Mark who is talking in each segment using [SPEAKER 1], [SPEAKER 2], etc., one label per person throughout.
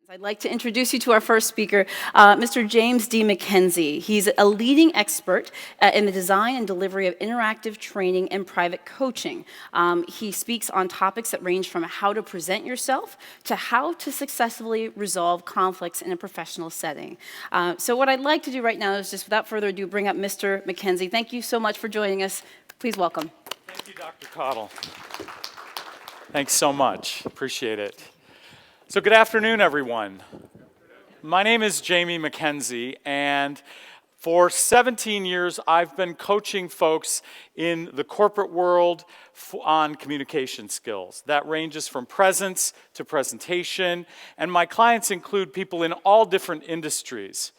[SPEAKER 1] I'd like to introduce you to our first speaker, Mr. James D. MacKenzie. He's a leading expert in the design and delivery of interactive training and private coaching. He speaks on topics that range from how to present yourself to how to successfully resolve conflicts in a professional setting. So what I'd like to do right now is just without further ado, bring up Mr. MacKenzie. Thank you so much for joining us. Please welcome.
[SPEAKER 2] Thank you, Dr. Cottle. Thanks so much. Appreciate it. So good afternoon, everyone. My name is Jamie MacKenzie, and for 17 years, I've been coaching folks in the corporate world on communication skills. That ranges from presence to presentation, and my clients include people in all different industries.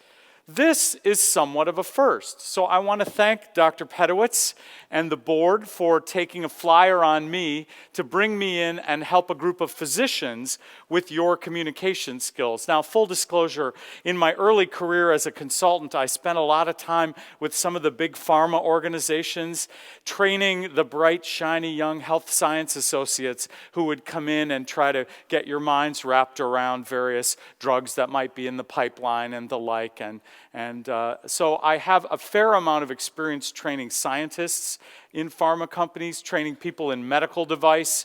[SPEAKER 2] This is somewhat of a first, so I want to thank Dr. Pedowitz and the board for taking a flyer on me to bring me in and help a group of physicians with your communication skills. Now, full disclosure, in my early career as a consultant, I spent a lot of time with some of the big pharma organizations, training the bright, shiny, young health science associates who would come in and try to get your minds wrapped around various drugs that might be in the pipeline and the like. And so I have a fair amount of experience training scientists in pharma companies, training people in medical device,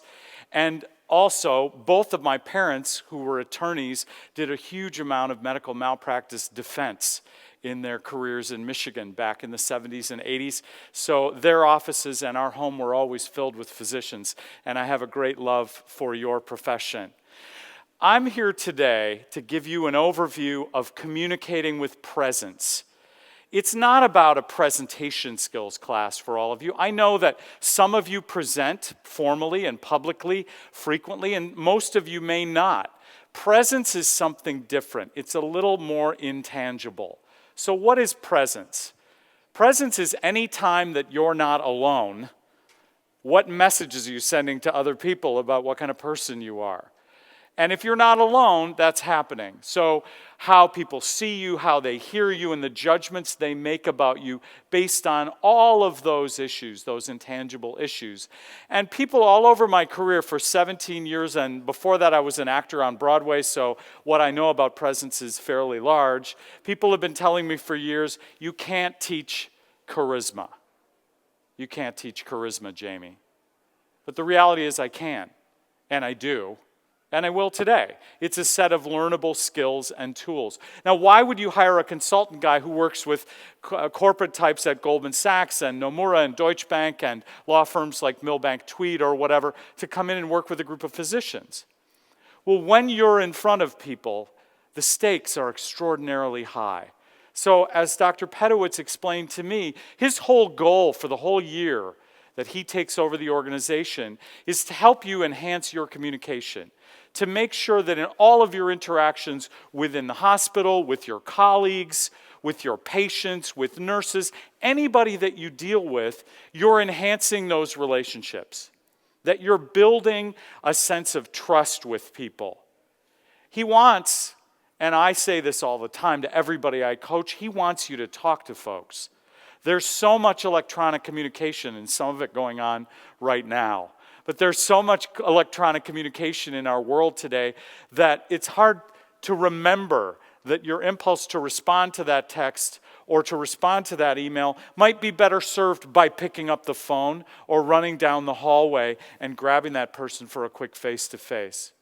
[SPEAKER 2] and also both of my parents, who were attorneys, did a huge amount of medical malpractice defense in their careers in Michigan back in the 70s and 80s. So their offices and our home were always filled with physicians, and I have a great love for your profession. I'm here today to give you an overview of communicating with presence. It's not about a presentation skills class for all of you. I know that some of you present formally and publicly frequently, and most of you may not. Presence is something different. It's a little more intangible. So what is presence? Presence is any time that you're not alone. What messages are you sending to other people about what kind of person you are? And if you're not alone, that's happening. So how people see you, how they hear you, and the judgments they make about you based on all of those issues, those intangible issues. And people all over my career for 17 years, and before that I was an actor on Broadway, so what I know about presence is fairly large. People have been telling me for years, you can't teach charisma. You can't teach charisma, Jamie. But the reality is I can, and I do. And I will today. It's a set of learnable skills and tools. Now, why would you hire a consultant guy who works with corporate types at Goldman Sachs and Nomura and Deutsche Bank and law firms like Milbank Tweed or whatever to come in and work with a group of physicians? Well, when you're in front of people, the stakes are extraordinarily high. So as Dr. Pedowitz explained to me, his whole goal for the whole year that he takes over the organization is to help you enhance your communication, to make sure that in all of your interactions within the hospital, with your colleagues, with your patients, with nurses, anybody that you deal with, you're enhancing those relationships, that you're building a sense of trust with people. He wants, and I say this all the time to everybody I coach, he wants you to talk to folks. There's so much electronic communication, and some of it going on right now. But there's so much electronic communication in our world today that it's hard to remember that your impulse to respond to that text or to respond to that email might be better served by picking up the phone or running down the hallway and grabbing that person for a quick face-to-face.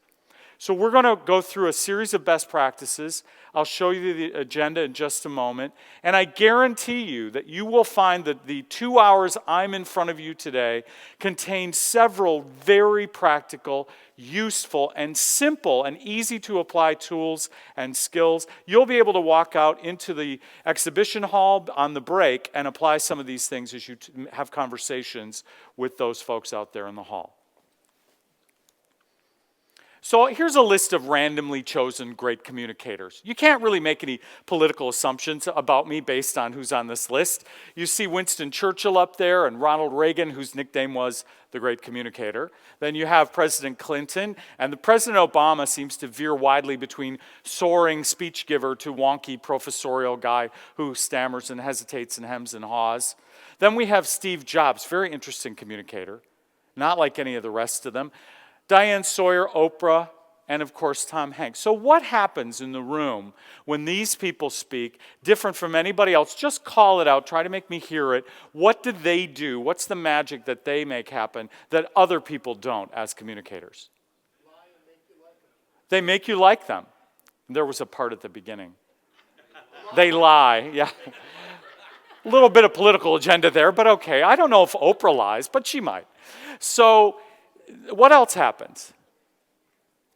[SPEAKER 2] So we're going to go through a series of best practices. I'll show you the agenda in just a moment. And I guarantee you that you will find that the 2 hours I'm in front of you today contain several very practical, useful, and simple and easy to apply tools and skills. You'll be able to walk out into the exhibition hall on the break and apply some of these things as you have conversations with those folks out there in the hall. So here's a list of randomly chosen great communicators. You can't really make any political assumptions about me based on who's on this list. You see Winston Churchill up there and Ronald Reagan, whose nickname was the Great Communicator. Then you have President Clinton, and the President Obama seems to veer widely between soaring speech giver to wonky professorial guy who stammers and hesitates and hems and haws. Then we have Steve Jobs, very interesting communicator, not like any of the rest of them. Diane Sawyer, Oprah, and of course Tom Hanks. So what happens in the room when these people speak, different from anybody else? Just call it out, try to make me hear it. What do they do? What's the magic that they make happen that other people don't as communicators? They make you like them. There was a part at the beginning. They lie, yeah. A little bit of political agenda there, but okay. I don't know if Oprah lies, but she might. So what else happens?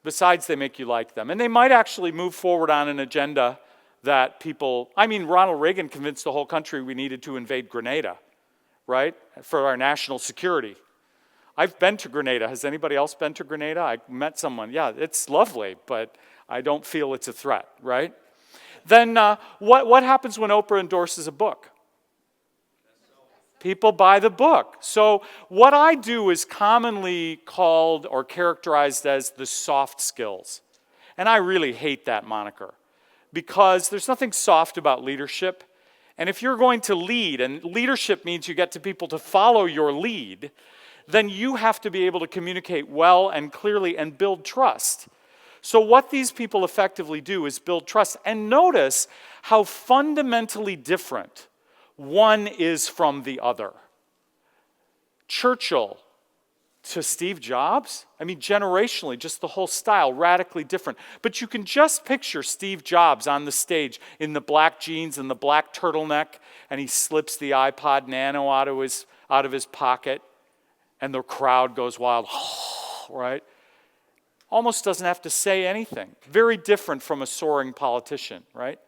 [SPEAKER 2] Besides they make you like them. And they might actually move forward on an agenda that people, Ronald Reagan convinced the whole country we needed to invade Grenada, right? For our national security. I've been to Grenada. Has anybody else been to Grenada? I met someone. Yeah, it's lovely, but I don't feel it's a threat, right? Then what happens when Oprah endorses a book? People buy the book. So what I do is commonly called or characterized as the soft skills. And I really hate that moniker because there's nothing soft about leadership. And if you're going to lead, and leadership means you get to people to follow your lead, then you have to be able to communicate well and clearly and build trust. So what these people effectively do is build trust. And notice how fundamentally different one is from the other. Churchill to Steve Jobs, generationally, just the whole style, radically different. But you can just picture Steve Jobs on the stage in the black jeans and the black turtleneck, and he slips the iPod Nano out of his pocket, and the crowd goes wild, right? Almost doesn't have to say anything. Very different from a soaring politician, right?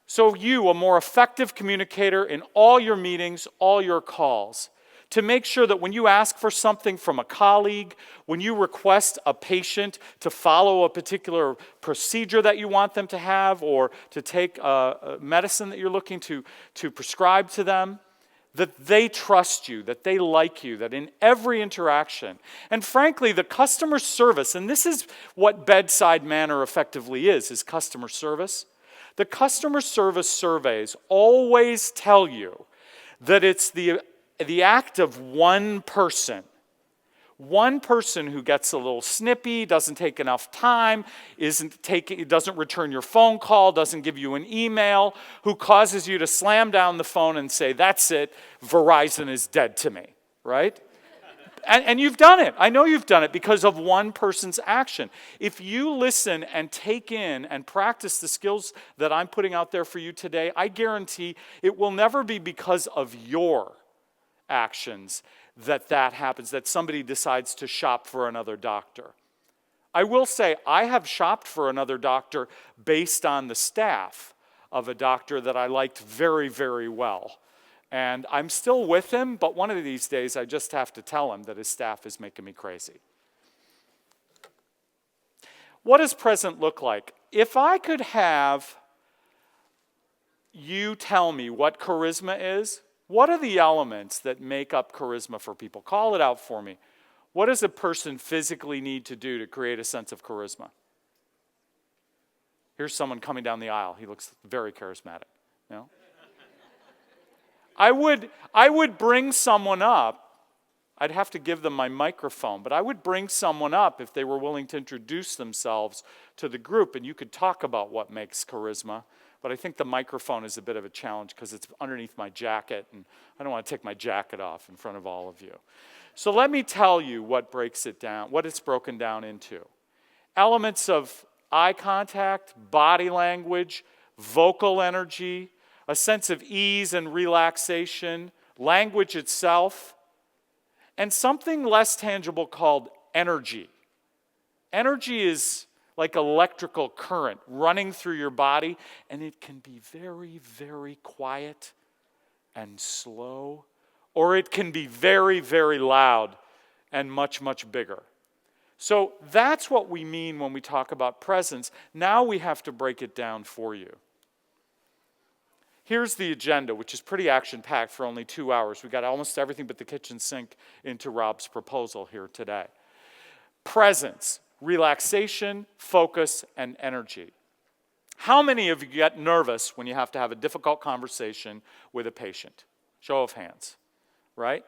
[SPEAKER 2] So you, a more effective communicator in all your meetings, all your calls, to make sure that when you ask for something from a colleague, when you request a patient to follow a particular procedure that you want them to have, or to take a medicine that you're looking to prescribe to them, that they trust you, that they like you, that in every interaction, and frankly, the customer service, and this is what bedside manner effectively is customer service. The customer service surveys always tell you that it's the act of one person who gets a little snippy, doesn't take enough time, doesn't return your phone call, doesn't give you an email, who causes you to slam down the phone and say, "That's it, Verizon is dead to me," right? And you've done it. I know you've done it because of one person's action. If you listen and take in and practice the skills that I'm putting out there for you today, I guarantee it will never be because of your actions that happens, that somebody decides to shop for another doctor. I will say I have shopped for another doctor based on the staff of a doctor that I liked very, very well. And I'm still with him, but one of these days I just have to tell him that his staff is making me crazy. What does present look like? If I could have you tell me what charisma is, what are the elements that make up charisma for people? Call it out for me. What does a person physically need to do to create a sense of charisma? Here's someone coming down the aisle. He looks very charismatic. You know? I would bring someone up. I'd have to give them my microphone, but I would bring someone up if they were willing to introduce themselves to the group, and you could talk about what makes charisma. But I think the microphone is a bit of a challenge because it's underneath my jacket, and I don't want to take my jacket off in front of all of you. So let me tell you what breaks it down, what it's broken down into. Elements of eye contact, body language, vocal energy, a sense of ease and relaxation, language itself, and something less tangible called energy. Energy is like electrical current running through your body, and it can be very, very quiet and slow, or it can be very, very loud and much, much bigger. So that's what we mean when we talk about presence. Now we have to break it down for you. Here's the agenda, which is pretty action-packed for only 2 hours. We got almost everything but the kitchen sink into Rob's proposal here today. Presence, relaxation, focus, and energy. How many of you get nervous when you have to have a difficult conversation with a patient? Show of hands, right?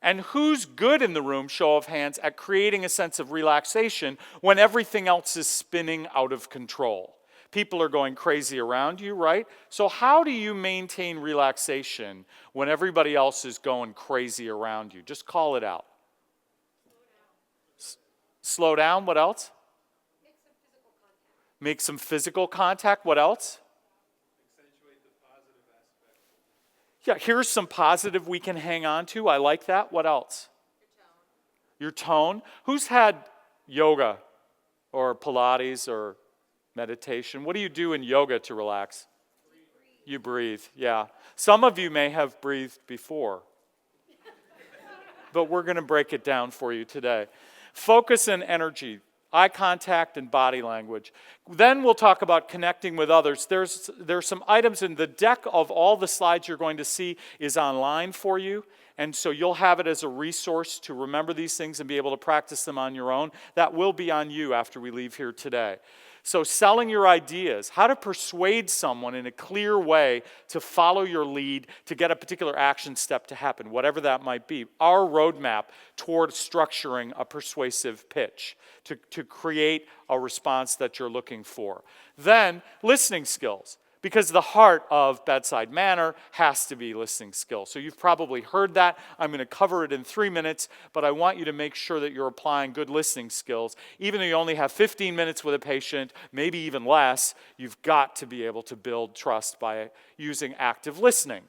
[SPEAKER 2] And who's good in the room, show of hands, at creating a sense of relaxation when everything else is spinning out of control? People are going crazy around you, right? So how do you maintain relaxation when everybody else is going crazy around you? Just call it out. Slow down. What else? Make some physical contact. What else?
[SPEAKER 3] Accentuate the positive aspect.
[SPEAKER 2] Yeah, here's some positive we can hang on to. I like that. What else? Your tone. Who's had yoga or Pilates or meditation? What do you do in yoga to relax? You breathe, yeah. Some of you may have breathed before, but we're going to break it down for you today. Focus and energy, eye contact and body language. Then we'll talk about connecting with others. There's some items in the deck of all the slides you're going to see is online for you. And so you'll have it as a resource to remember these things and be able to practice them on your own. That will be on you after we leave here today. So selling your ideas, how to persuade someone in a clear way to follow your lead, to get a particular action step to happen, whatever that might be. Our roadmap toward structuring a persuasive pitch to create a response that you're looking for. Then, listening skills. Because the heart of bedside manner has to be listening skills. So you've probably heard that. I'm going to cover it in 3 minutes, but I want you to make sure that you're applying good listening skills. Even though you only have 15 minutes with a patient, maybe even less, you've got to be able to build trust by using active listening.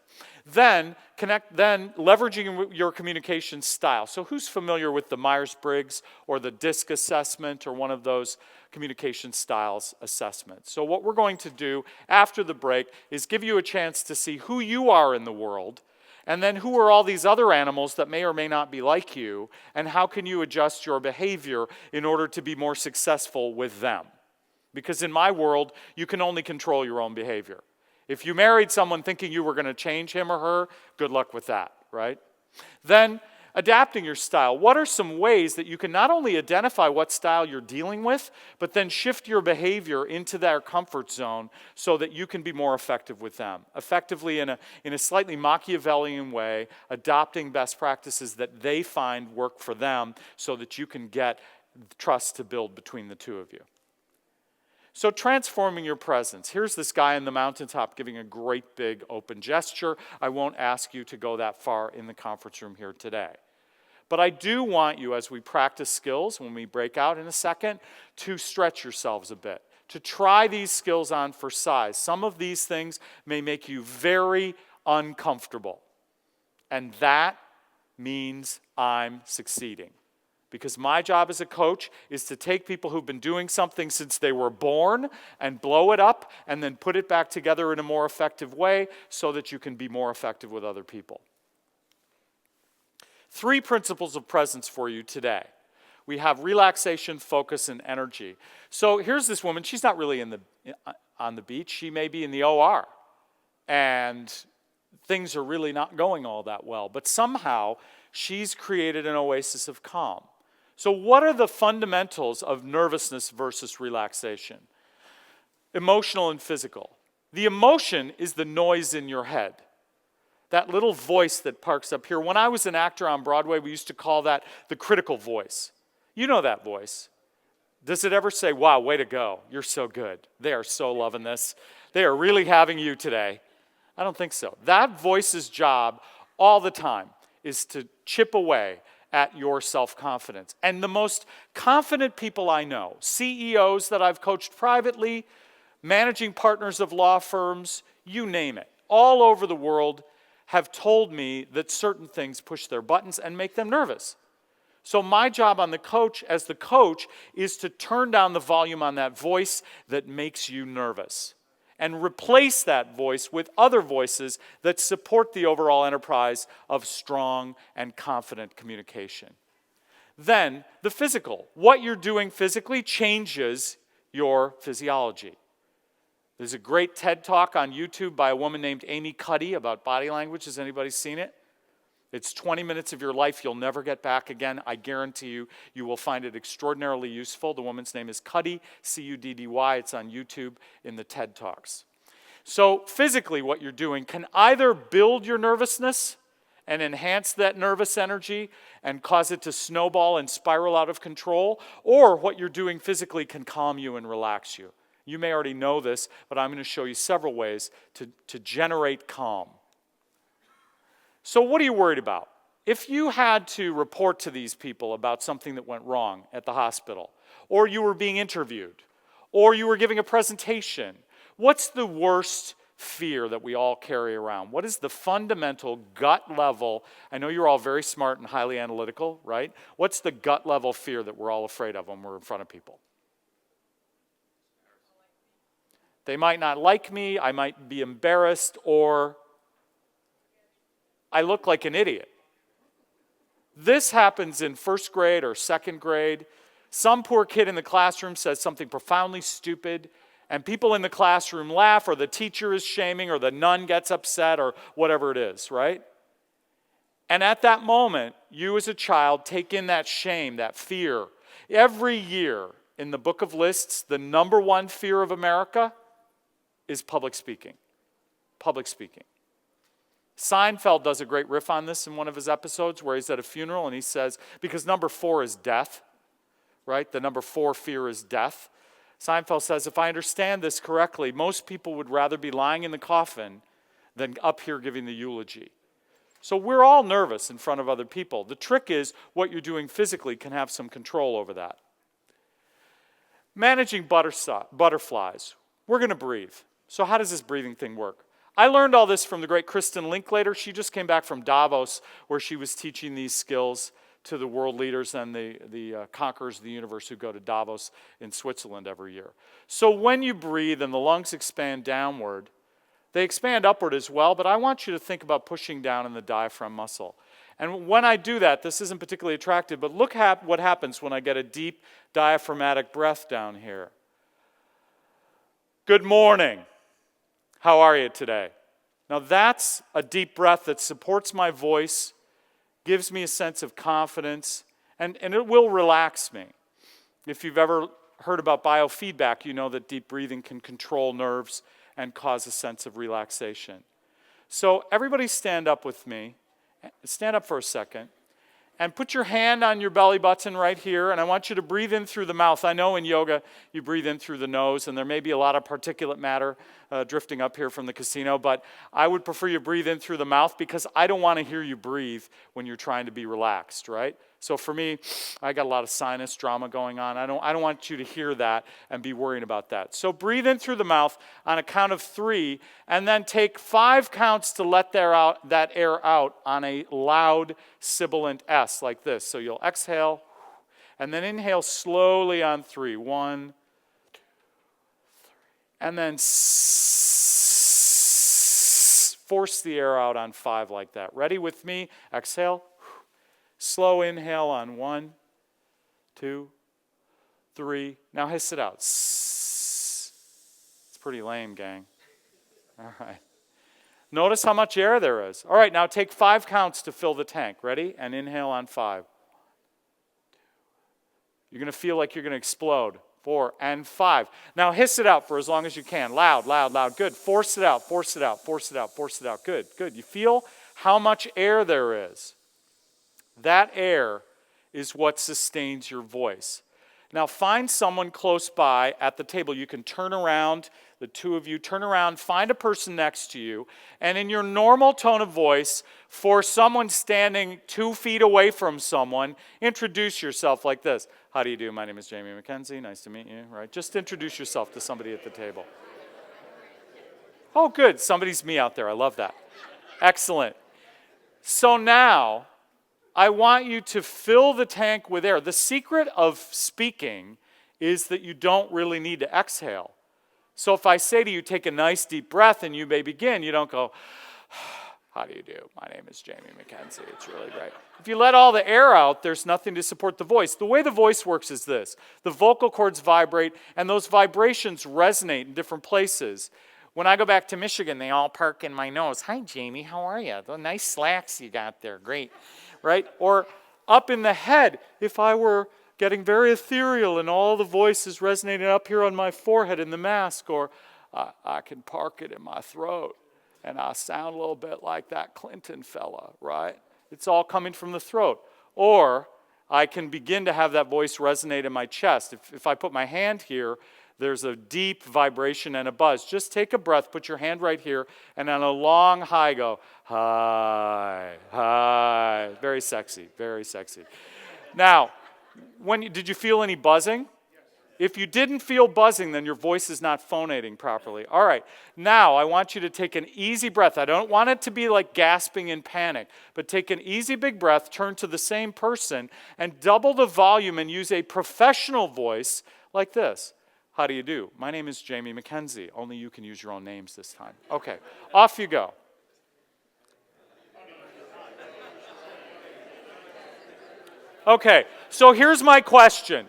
[SPEAKER 2] Then leveraging your communication style. So who's familiar with the Myers-Briggs or the DISC assessment or one of those communication styles assessments? So what we're going to do after the break is give you a chance to see who you are in the world, and then who are all these other animals that may or may not be like you, and how can you adjust your behavior in order to be more successful with them? Because in my world, you can only control your own behavior. If you married someone thinking you were going to change him or her, good luck with that, right? Then, adapting your style. What are some ways that you can not only identify what style you're dealing with, but then shift your behavior into their comfort zone so that you can be more effective with them? Effectively in a slightly Machiavellian way, adopting best practices that they find work for them so that you can get trust to build between the two of you. So transforming your presence. Here's this guy on the mountaintop giving a great big open gesture. I won't ask you to go that far in the conference room here today. But I do want you, as we practice skills, when we break out in a second, to stretch yourselves a bit, to try these skills on for size. Some of these things may make you very uncomfortable. And that means I'm succeeding. Because my job as a coach is to take people who've been doing something since they were born and blow it up and then put it back together in a more effective way so that you can be more effective with other people. 3 principles of presence for you today. We have relaxation, focus, and energy. So here's this woman. She's not really on the beach. She may be in the OR. And things are really not going all that well. But somehow, she's created an oasis of calm. So what are the fundamentals of nervousness versus relaxation? Emotional and physical. The emotion is the noise in your head. That little voice that parks up here. When I was an actor on Broadway, we used to call that the critical voice. You know that voice. Does it ever say, wow, way to go, you're so good. They are so loving this. They are really having you today. I don't think so. That voice's job all the time is to chip away at your self-confidence. And the most confident people I know, CEOs that I've coached privately, managing partners of law firms, you name it, all over the world have told me that certain things push their buttons and make them nervous. So my job as the coach is to turn down the volume on that voice that makes you nervous and replace that voice with other voices that support the overall enterprise of strong and confident communication. Then, the physical. What you're doing physically changes your physiology. There's a great TED Talk on YouTube by a woman named Amy Cuddy about body language. Has anybody seen it? It's 20 minutes of your life you'll never get back again. I guarantee you, you will find it extraordinarily useful. The woman's name is Cuddy, C-U-D-D-Y. It's on YouTube in the TED Talks. So physically what you're doing can either build your nervousness and enhance that nervous energy and cause it to snowball and spiral out of control, or what you're doing physically can calm you and relax you. You may already know this, but I'm going to show you several ways to generate calm. So what are you worried about? If you had to report to these people about something that went wrong at the hospital, or you were being interviewed, or you were giving a presentation, what's the worst fear that we all carry around? What is the fundamental gut level? I know you're all very smart and highly analytical, right? What's the gut level fear that we're all afraid of when we're in front of people? They might not like me, I might be embarrassed, or I look like an idiot. This happens in first grade or second grade. Some poor kid in the classroom says something profoundly stupid, and people in the classroom laugh, or the teacher is shaming, or the nun gets upset, or whatever it is, right? And at that moment, you as a child take in that shame, that fear. Every year in the book of lists, the number one fear of America is public speaking. Public speaking. Seinfeld does a great riff on this in one of his episodes where he's at a funeral and he says, because number 4 is death, right? The number 4 fear is death. Seinfeld says, if I understand this correctly, most people would rather be lying in the coffin than up here giving the eulogy. So we're all nervous in front of other people. The trick is what you're doing physically can have some control over that. Managing butterflies. We're going to breathe. So how does this breathing thing work? I learned all this from the great Kristen Linklater. She just came back from Davos where she was teaching these skills to the world leaders and the conquerors of the universe who go to Davos in Switzerland every year. So when you breathe and the lungs expand downward, they expand upward as well, but I want you to think about pushing down in the diaphragm muscle. And when I do that, this isn't particularly attractive, but look at what happens when I get a deep diaphragmatic breath down here. Good morning. How are you today? Now that's a deep breath that supports my voice, gives me a sense of confidence, and it will relax me. If you've ever heard about biofeedback, you know that deep breathing can control nerves and cause a sense of relaxation. So everybody stand up with me. Stand up for a second. And put your hand on your belly button right here, and I want you to breathe in through the mouth. I know in yoga you breathe in through the nose, and there may be a lot of particulate matter drifting up here from the casino, but I would prefer you breathe in through the mouth because I don't want to hear you breathe when you're trying to be relaxed, right? So for me, I got a lot of sinus drama going on. I don't want you to hear that and be worrying about that. So breathe in through the mouth on a count of 3, and then take 5 counts to let that air out on a loud, sibilant S like this. So you'll exhale, and then inhale slowly on 3. 1, 2, 3. And then force the air out on 5 like that. Ready with me? Exhale. Slow inhale on 1, 2, 3. Now hiss it out. It's pretty lame, gang. All right. Notice how much air there is. All right, now take 5 counts to fill the tank. Ready? And inhale on 5. You're going to feel like you're going to explode. 4 and 5. Now hiss it out for as long as you can. Loud, loud, loud. Good. Force it out, force it out, force it out, force it out. Good, good. You feel how much air there is. That air is what sustains your voice. Now find someone close by at the table. You can turn around, the two of you turn around, find a person next to you, and in your normal tone of voice, for someone standing 2 feet away from someone, introduce yourself like this. How do you do? My name is Jamie MacKenzie. Nice to meet you. Right? Just introduce yourself to somebody at the table. Oh, good. Somebody's me out there. I love that. Excellent. So now, I want you to fill the tank with air. The secret of speaking is that you don't really need to exhale. So if I say to you, take a nice deep breath and you may begin, you don't go, how do you do? My name is Jamie MacKenzie. It's really great. If you let all the air out, there's nothing to support the voice. The way the voice works is this. The vocal cords vibrate, and those vibrations resonate in different places. When I go back to Michigan, they all perk in my nose. Hi, Jamie. How are you? The nice slacks you got there. Great. Right? Or up in the head, if I were getting very ethereal and all the voices resonating up here on my forehead in the mask, or I can park it in my throat. and I sound a little bit like that Clinton fella, right? It's all coming from the throat. Or I can begin to have that voice resonate in my chest. If I put my hand here, there's a deep vibration and a buzz. Just take a breath, put your hand right here, and on a long high go, hi, hi. Very sexy, very sexy. Now, did you feel any buzzing? If you didn't feel buzzing, then your voice is not phonating properly. All right, now I want you to take an easy breath. I don't want it to be like gasping in panic, but take an easy big breath, turn to the same person, and double the volume and use a professional voice like this. How do you do? My name is Jamie MacKenzie. Only you can use your own names this time. Okay, off you go. Okay, so here's my question.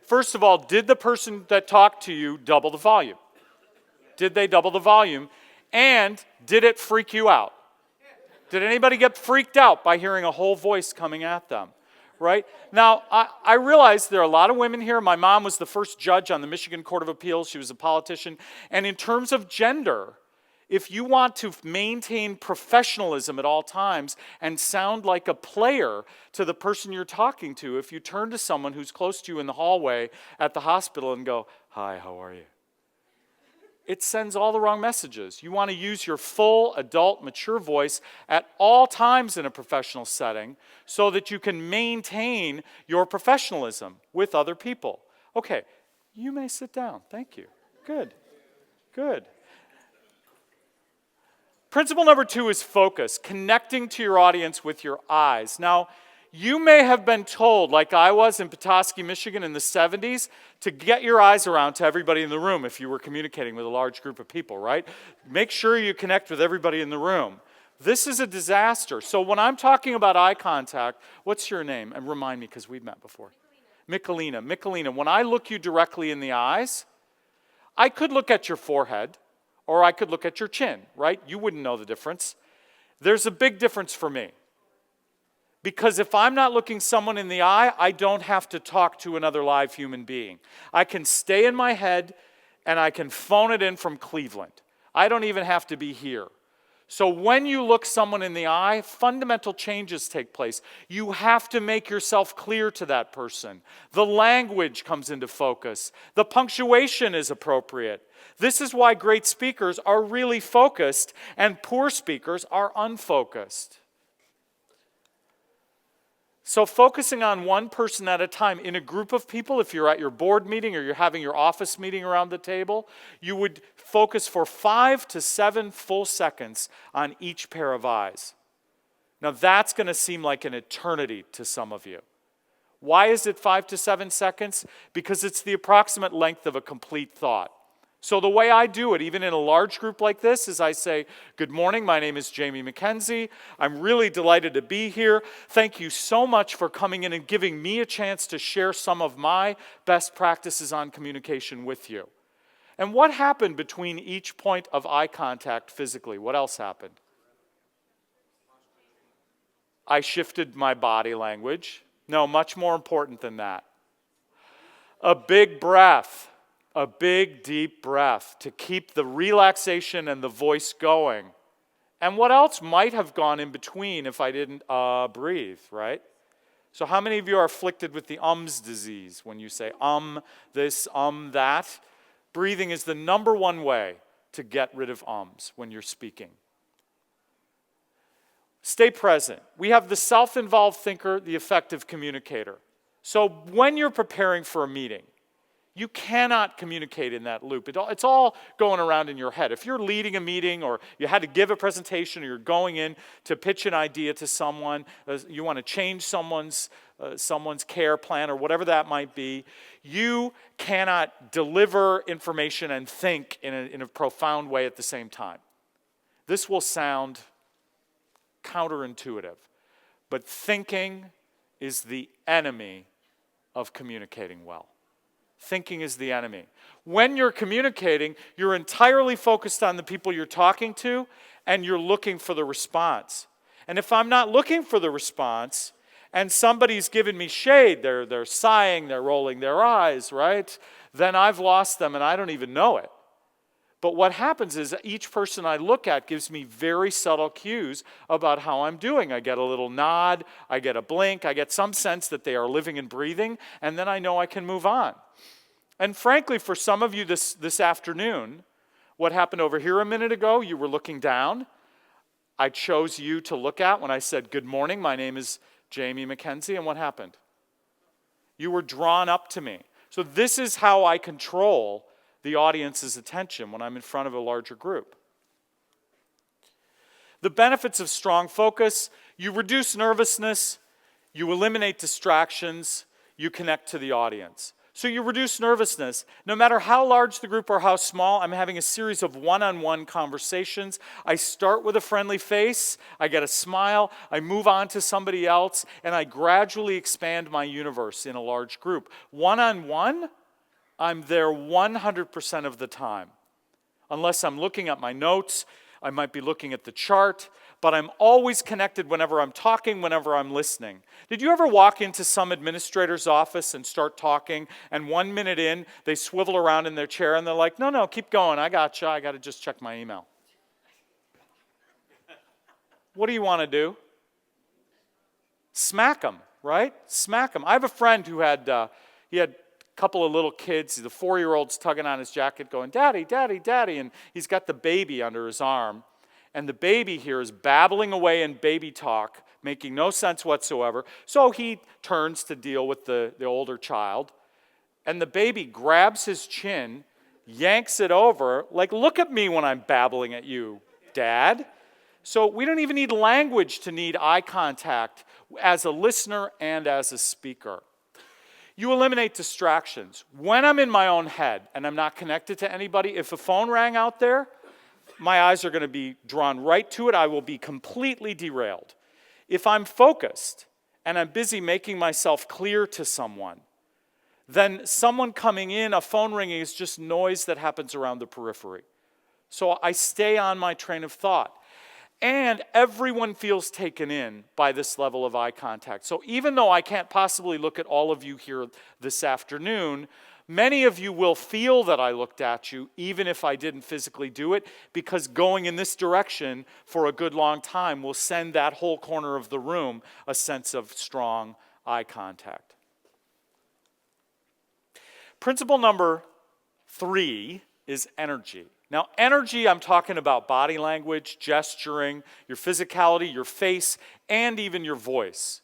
[SPEAKER 2] First of all, did the person that talked to you double the volume? Did they double the volume? And did it freak you out? Did anybody get freaked out by hearing a whole voice coming at them? Right? Now, I realize there are a lot of women here. My mom was the first judge on the Michigan Court of Appeals. She was a politician. And in terms of gender, if you want to maintain professionalism at all times and sound like a player to the person you're talking to, if you turn to someone who's close to you in the hallway at the hospital and go, hi, how are you? It sends all the wrong messages. You want to use your full, adult, mature voice at all times in a professional setting so that you can maintain your professionalism with other people. Okay, you may sit down. Thank you. Good, good. Principle number 2 is focus, connecting to your audience with your eyes. Now, you may have been told, like I was in Petoskey, Michigan in the 70s, to get your eyes around to everybody in the room if you were communicating with a large group of people, right? Make sure you connect with everybody in the room. This is a disaster. So when I'm talking about eye contact, what's your name? And remind me, because we've met before. Michelina. Michelina, when I look you directly in the eyes, I could look at your forehead, or I could look at your chin, right? You wouldn't know the difference. There's a big difference for me. Because if I'm not looking someone in the eye, I don't have to talk to another live human being. I can stay in my head and I can phone it in from Cleveland. I don't even have to be here. So when you look someone in the eye, fundamental changes take place. You have to make yourself clear to that person. The language comes into focus. The punctuation is appropriate. This is why great speakers are really focused and poor speakers are unfocused. So focusing on one person at a time in a group of people, if you're at your board meeting or you're having your office meeting around the table, you would focus for 5 to 7 full seconds on each pair of eyes. Now that's going to seem like an eternity to some of you. Why is it 5 to 7 seconds? Because it's the approximate length of a complete thought. So the way I do it, even in a large group like this, is I say, good morning, my name is Jamie MacKenzie. I'm really delighted to be here. Thank you so much for coming in and giving me a chance to share some of my best practices on communication with you. And what happened between each point of eye contact physically? What else happened? I shifted my body language. No, much more important than that. A big breath. A big, deep breath to keep the relaxation and the voice going. And what else might have gone in between if I didn't breathe, right? So how many of you are afflicted with the ums disease when you say this, that? Breathing is the number one way to get rid of ums when you're speaking. Stay present. We have the self-involved thinker, the effective communicator. So when you're preparing for a meeting, you cannot communicate in that loop. It's all going around in your head. If you're leading a meeting or you had to give a presentation or you're going in to pitch an idea to someone, you want to change someone's care plan or whatever that might be, you cannot deliver information and think in a profound way at the same time. This will sound counterintuitive, but thinking is the enemy of communicating well. Thinking is the enemy. When you're communicating, you're entirely focused on the people you're talking to, and you're looking for the response. And if I'm not looking for the response, and somebody's giving me shade, they're sighing, they're rolling their eyes, right? Then I've lost them and I don't even know it. But what happens is each person I look at gives me very subtle cues about how I'm doing. I get a little nod, I get a blink, I get some sense that they are living and breathing, and then I know I can move on. And frankly, for some of you this afternoon, what happened over here a minute ago, you were looking down. I chose you to look at when I said, good morning, my name is Jamie MacKenzie, and what happened? You were drawn up to me. So this is how I control the audience's attention when I'm in front of a larger group. The benefits of strong focus: you reduce nervousness, you eliminate distractions, you connect to the audience. So you reduce nervousness. No matter how large the group or how small, I'm having a series of one-on-one conversations. I start with a friendly face, I get a smile, I move on to somebody else, and I gradually expand my universe in a large group. One-on-one, I'm there 100% of the time. Unless I'm looking at my notes, I might be looking at the chart, but I'm always connected whenever I'm talking, whenever I'm listening. Did you ever walk into some administrator's office and start talking, and 1 minute in, they swivel around in their chair and they're like, no, keep going, I got to just check my email. What do you want to do? Smack them, right? Smack them. I have a friend who had a couple of little kids. The 4-year-old's tugging on his jacket going, Daddy, Daddy, Daddy, and he's got the baby under his arm. And the baby here is babbling away in baby talk, making no sense whatsoever. So he turns to deal with the older child. And the baby grabs his chin, yanks it over, like, look at me when I'm babbling at you, Dad. So we don't even need language to need eye contact as a listener and as a speaker. You eliminate distractions. When I'm in my own head and I'm not connected to anybody, if a phone rang out there, my eyes are going to be drawn right to it. I will be completely derailed. If I'm focused and I'm busy making myself clear to someone, then someone coming in, a phone ringing, is just noise that happens around the periphery. So I stay on my train of thought. And everyone feels taken in by this level of eye contact. So even though I can't possibly look at all of you here this afternoon, many of you will feel that I looked at you, even if I didn't physically do it, because going in this direction for a good long time will send that whole corner of the room a sense of strong eye contact. Principle number 3 is energy. Now, energy, I'm talking about body language, gesturing, your physicality, your face, and even your voice.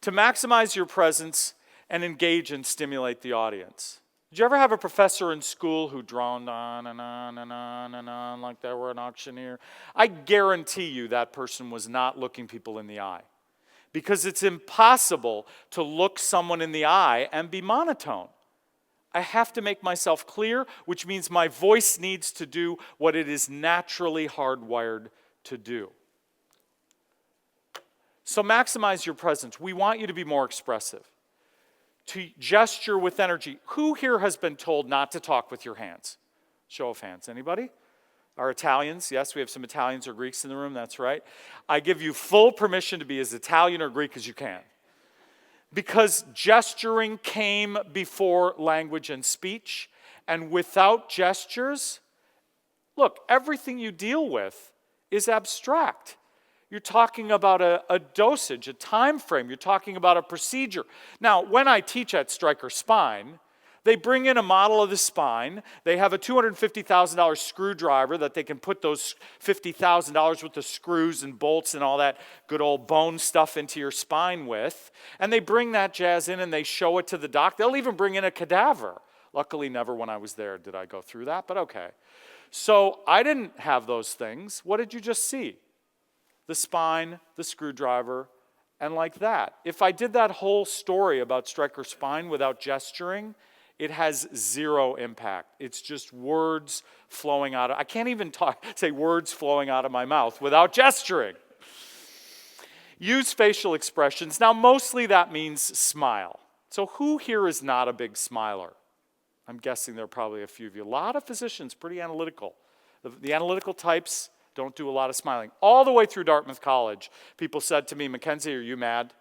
[SPEAKER 2] To maximize your presence and engage and stimulate the audience. Did you ever have a professor in school who droned on and on and on and on like they were an auctioneer? I guarantee you that person was not looking people in the eye. Because it's impossible to look someone in the eye and be monotone. I have to make myself clear, which means my voice needs to do what it is naturally hardwired to do. So maximize your presence. We want you to be more expressive. To gesture with energy. Who here has been told not to talk with your hands? Show of hands. Anybody? Our Italians? Yes, we have some Italians or Greeks in the room. That's right. I give you full permission to be as Italian or Greek as you can. Because gesturing came before language and speech. And without gestures, look, everything you deal with is abstract. You're talking about a dosage, a time frame. You're talking about a procedure. Now, when I teach at Stryker Spine, they bring in a model of the spine. They have a $250,000 screwdriver that they can put those $50,000 with the screws and bolts and all that good old bone stuff into your spine with. And they bring that jazz in and they show it to the doc. They'll even bring in a cadaver. Luckily, never when I was there did I go through that, but okay. So I didn't have those things. What did you just see? The spine, the screwdriver, and like that. If I did that whole story about Stryker Spine without gesturing, it has zero impact. It's just words flowing out of, I can't even say words flowing out of my mouth without gesturing. Use facial expressions. Now, mostly that means smile. So who here is not a big smiler? I'm guessing there are probably a few of you. A lot of physicians, pretty analytical. The analytical types don't do a lot of smiling. All the way through Dartmouth College, people said to me, MacKenzie, are you mad?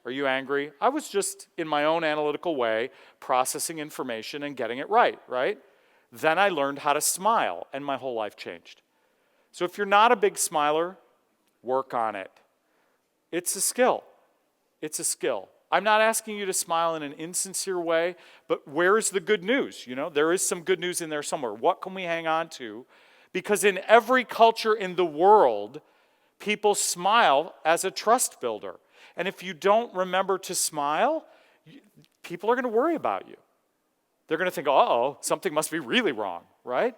[SPEAKER 2] Are you angry? I was just, in my own analytical way, processing information and getting it right? Then I learned how to smile, and my whole life changed. So if you're not a big smiler, work on it. It's a skill. It's a skill. I'm not asking you to smile in an insincere way, but where is the good news? You know, there is some good news in there somewhere. What can we hang on to? Because in every culture in the world, people smile as a trust builder. And if you don't remember to smile, people are going to worry about you. They're going to think, uh-oh, something must be really wrong, right?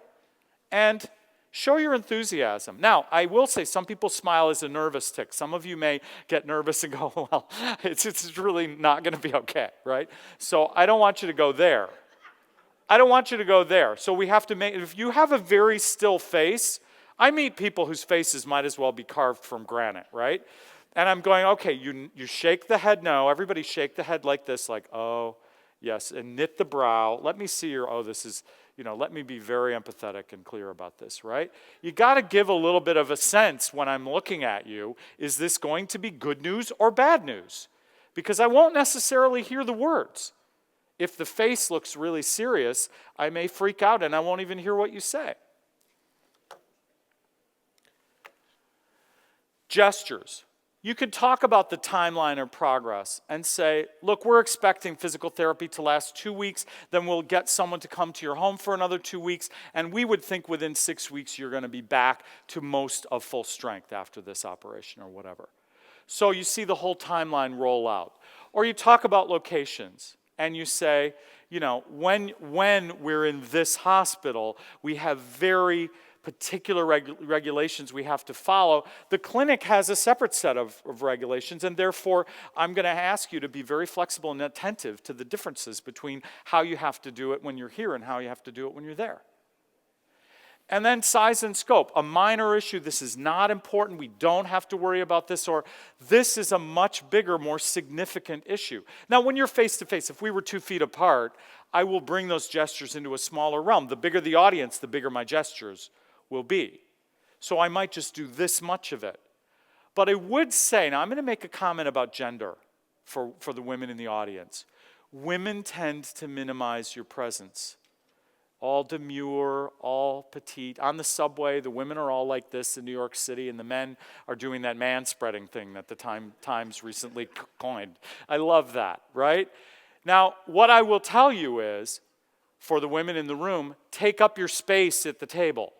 [SPEAKER 2] And show your enthusiasm. Now, I will say some people smile as a nervous tic. Some of you may get nervous and go, well, it's really not going to be okay, right? So I don't want you to go there. I don't want you to go there. So we have to make, if you have a very still face, I meet people whose faces might as well be carved from granite, right? And I'm going, okay, you shake the head no. Everybody shake the head like this, like, oh, yes, and knit the brow. Let me see your, oh, this is, let me be very empathetic and clear about this, right? You got to give a little bit of a sense when I'm looking at you, is this going to be good news or bad news? Because I won't necessarily hear the words. If the face looks really serious, I may freak out and I won't even hear what you say. Gestures. You could talk about the timeline of progress and say, look, we're expecting physical therapy to last 2 weeks, then we'll get someone to come to your home for another 2 weeks, and we would think within 6 weeks you're going to be back to most of full strength after this operation or whatever. So you see the whole timeline roll out. Or you talk about locations, and you say, when we're in this hospital, we have very particular regulations we have to follow. The clinic has a separate set of regulations, and therefore I'm going to ask you to be very flexible and attentive to the differences between how you have to do it when you're here and how you have to do it when you're there. And then size and scope, a minor issue. This is not important. We don't have to worry about this, or this is a much bigger, more significant issue. Now, when you're face to face, if we were 2 feet apart, I will bring those gestures into a smaller realm. The bigger the audience, the bigger my gestures will be. So I might just do this much of it. But I would say, now I'm going to make a comment about gender for the women in the audience. Women tend to minimize your presence. All demure, all petite. On the subway, the women are all like this in New York City, and the men are doing that man-spreading thing that the Times recently coined. I love that, right? Now, what I will tell you is, for the women in the room, take up your space at the table.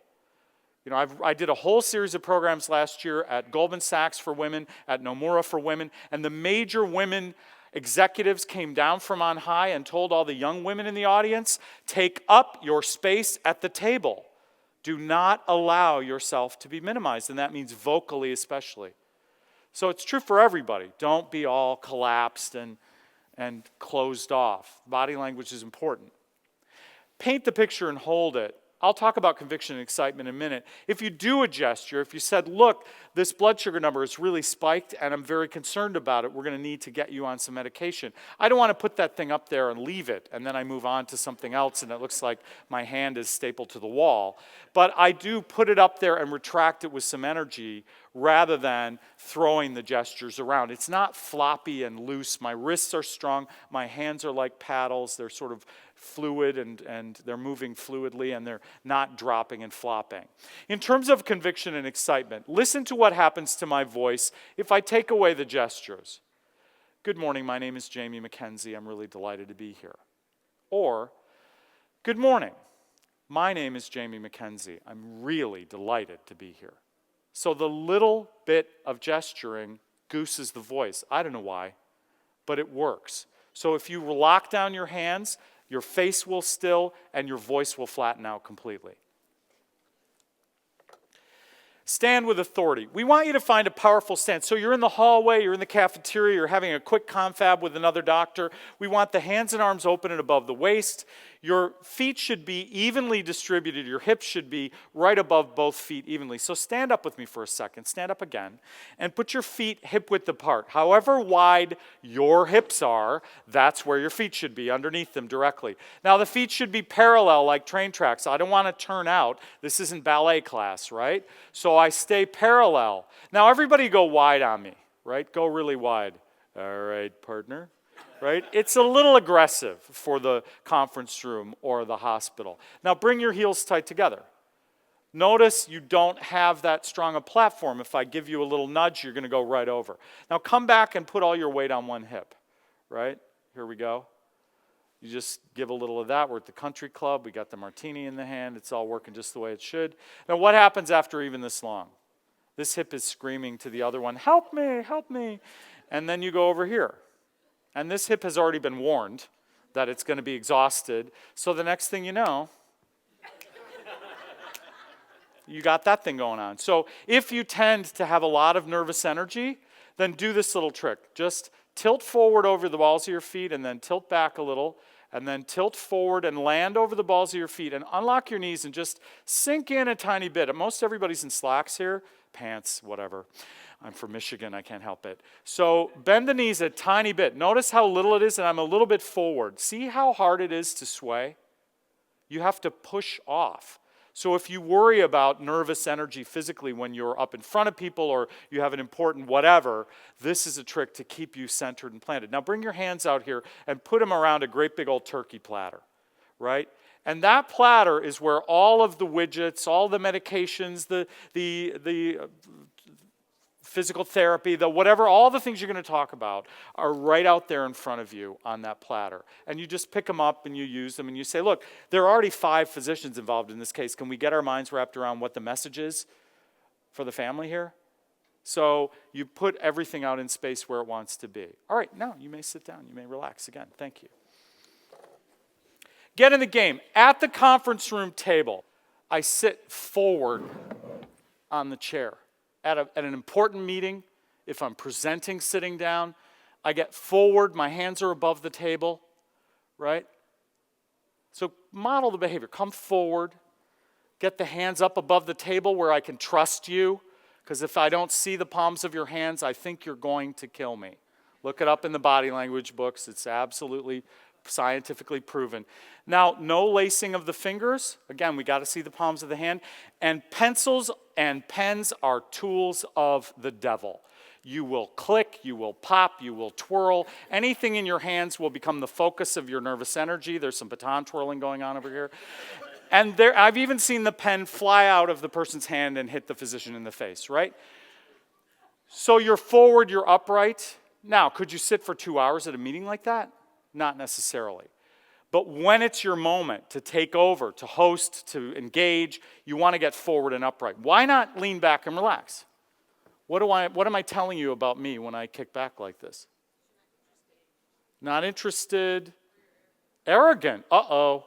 [SPEAKER 2] I did a whole series of programs last year at Goldman Sachs for women, at Nomura for women, and the major women executives came down from on high and told all the young women in the audience, take up your space at the table. Do not allow yourself to be minimized, and that means vocally especially. So it's true for everybody. Don't be all collapsed and closed off. Body language is important. Paint the picture and hold it. I'll talk about conviction and excitement in a minute. If you do a gesture, if you said, look, this blood sugar number is really spiked and I'm very concerned about it, we're going to need to get you on some medication. I don't want to put that thing up there and leave it, and then I move on to something else and it looks like my hand is stapled to the wall. But I do put it up there and retract it with some energy rather than throwing the gestures around. It's not floppy and loose. My wrists are strong. My hands are like paddles. They're sort of fluid and they're moving fluidly and they're not dropping and flopping. In terms of conviction and excitement, listen to what happens to my voice if I take away the gestures. Good morning, my name is Jamie MacKenzie. I'm really delighted to be here. Or, good morning, my name is Jamie MacKenzie. I'm really delighted to be here. So the little bit of gesturing gooses the voice. I don't know why, but it works. So if you lock down your hands, your face will still and your voice will flatten out completely. Stand with authority. We want you to find a powerful stand. So you're in the hallway, you're in the cafeteria, you're having a quick confab with another doctor. We want the hands and arms open and above the waist. Your feet should be evenly distributed. Your hips should be right above both feet evenly. So stand up with me for a second. Stand up again. And put your feet hip-width apart. However wide your hips are, that's where your feet should be, underneath them directly. Now the feet should be parallel like train tracks. I don't want to turn out. This isn't ballet class, right? So I stay parallel. Now everybody go wide on me, right? Go really wide. All right, partner. right? It's a little aggressive for the conference room or the hospital. Now bring your heels tight together. Notice you don't have that strong a platform. If I give you a little nudge, you're going to go right over. Now come back and put all your weight on one hip, right? Here we go. You just give a little of that. We're at the country club. We got the martini in the hand. It's all working just the way it should. Now what happens after even this long? This hip is screaming to the other one, help me, help me. And then you go over here. And this hip has already been warned that it's going to be exhausted. So the next thing you know, you got that thing going on. So if you tend to have a lot of nervous energy, then do this little trick. Just tilt forward over the balls of your feet and then tilt back a little and then tilt forward and land over the balls of your feet and unlock your knees and just sink in a tiny bit. Most everybody's in slacks here, pants, whatever. I'm from Michigan, I can't help it. So bend the knees a tiny bit. Notice how little it is, and I'm a little bit forward. See how hard it is to sway? You have to push off. So if you worry about nervous energy physically when you're up in front of people or you have an important whatever, this is a trick to keep you centered and planted. Now bring your hands out here and put them around a great big old turkey platter, right? And that platter is where all of the widgets, all the medications, the physical therapy, the whatever, all the things you're going to talk about are right out there in front of you on that platter. And you just pick them up and you use them and you say, look, there are already 5 physicians involved in this case. Can we get our minds wrapped around what the message is for the family here? So you put everything out in space where it wants to be. All right, now you may sit down. You may relax again. Thank you. Get in the game. At the conference room table, I sit forward on the chair. At an important meeting, if I'm presenting sitting down, I get forward, my hands are above the table, right? So model the behavior. Come forward, get the hands up above the table where I can trust you, because if I don't see the palms of your hands, I think you're going to kill me. Look it up in the body language books. It's absolutely scientifically proven. Now, no lacing of the fingers. Again, we got to see the palms of the hand. And pencils and pens are tools of the devil. You will click, you will pop, you will twirl. Anything in your hands will become the focus of your nervous energy. There's some baton twirling going on over here. And I've even seen the pen fly out of the person's hand and hit the physician in the face, right? So you're forward, you're upright. Now, could you sit for 2 hours at a meeting like that? Not necessarily. But when it's your moment to take over, to host, to engage, you want to get forward and upright. Why not lean back and relax? What am I telling you about me when I kick back like this? Not interested. Arrogant. Uh-oh.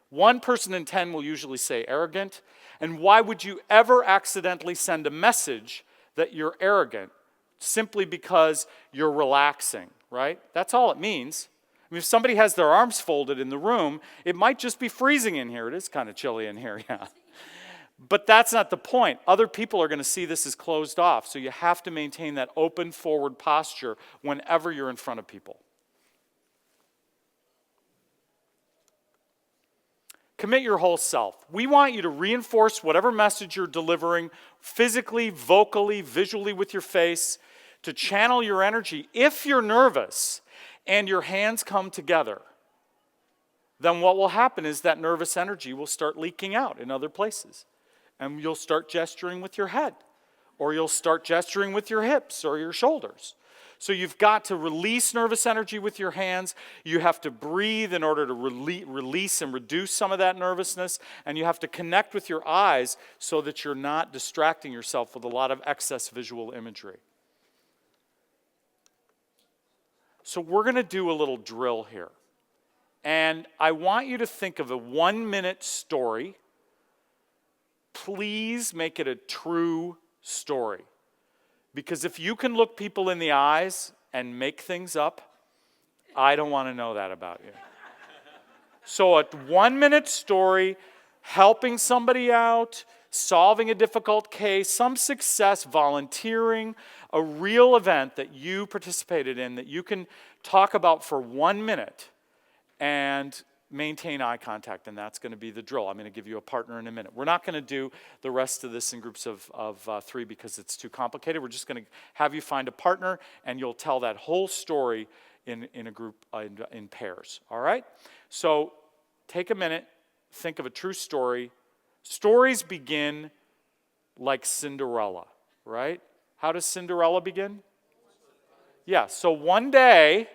[SPEAKER 2] 1 person in 10 will usually say arrogant. And why would you ever accidentally send a message that you're arrogant? Simply because you're relaxing, right? That's all it means. I mean, if somebody has their arms folded in the room, it might just be freezing in here. It is kind of chilly in here, yeah. But that's not the point. Other people are going to see this as closed off, so you have to maintain that open forward posture whenever you're in front of people. Commit your whole self. We want you to reinforce whatever message you're delivering physically, vocally, visually with your face, to channel your energy. If you're nervous and your hands come together, then what will happen is that nervous energy will start leaking out in other places. And you'll start gesturing with your head, or you'll start gesturing with your hips or your shoulders. So you've got to release nervous energy with your hands. You have to breathe in order to release and reduce some of that nervousness. And you have to connect with your eyes so that you're not distracting yourself with a lot of excess visual imagery. So we're going to do a little drill here. And I want you to think of a 1-minute story. Please make it a true story. Because if you can look people in the eyes and make things up, I don't want to know that about you. So a 1-minute story, helping somebody out, solving a difficult case, some success, volunteering, a real event that you participated in that you can talk about for 1 minute and maintain eye contact, and that's going to be the drill. I'm going to give you a partner in a minute. We're not going to do the rest of this in groups of 3 because it's too complicated. We're just going to have you find a partner, and you'll tell that whole story in a group, in pairs, all right? So take a minute, think of a true story. Stories begin like Cinderella, right? How does Cinderella begin? Yeah, so one day,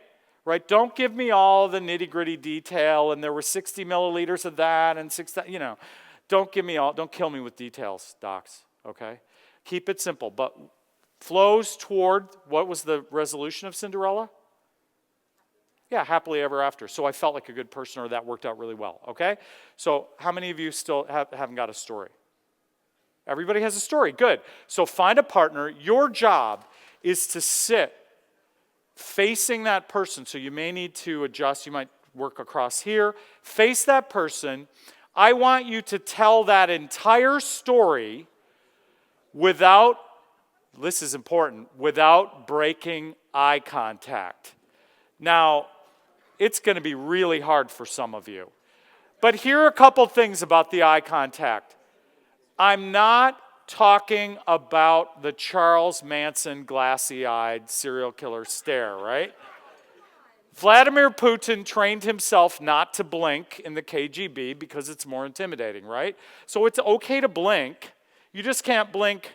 [SPEAKER 2] right, don't give me all the nitty-gritty detail, and there were 60 milliliters of that, and don't kill me with details, docs, okay? Keep it simple, but flows toward, what was the resolution of Cinderella? Yeah, happily ever after. So I felt like a good person, or that worked out really well, okay? So how many of you still haven't got a story? Everybody has a story, good. So find a partner. Your job is to sit facing that person. So you may need to adjust. You might work across here. Face that person. I want you to tell that entire story without, this is important, without breaking eye contact. Now, it's going to be really hard for some of you. But here are a couple things about the eye contact. I'm not talking about the Charles Manson glassy-eyed serial killer stare, right? Vladimir Putin trained himself not to blink in the KGB because it's more intimidating, right? So it's okay to blink. You just can't blink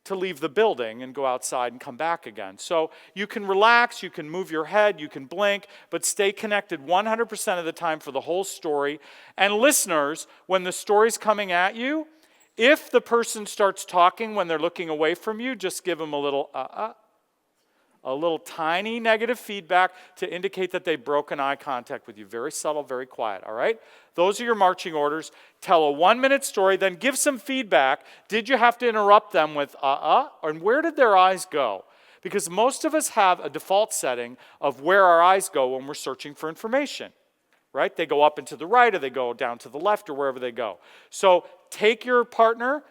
[SPEAKER 2] to leave the building and go outside and come back again. So you can relax, you can move your head, you can blink, but stay connected 100% of the time for the whole story. And listeners, when the story's coming at you, if the person starts talking when they're looking away from you, just give them a little tiny negative feedback to indicate that they've broken eye contact with you. Very subtle, very quiet, all right? Those are your marching orders. Tell a 1-minute story, then give some feedback. Did you have to interrupt them with and where did their eyes go? Because most of us have a default setting of where our eyes go when we're searching for information, right? They go up and to the right, or they go down to the left, or wherever they go. So take your partner,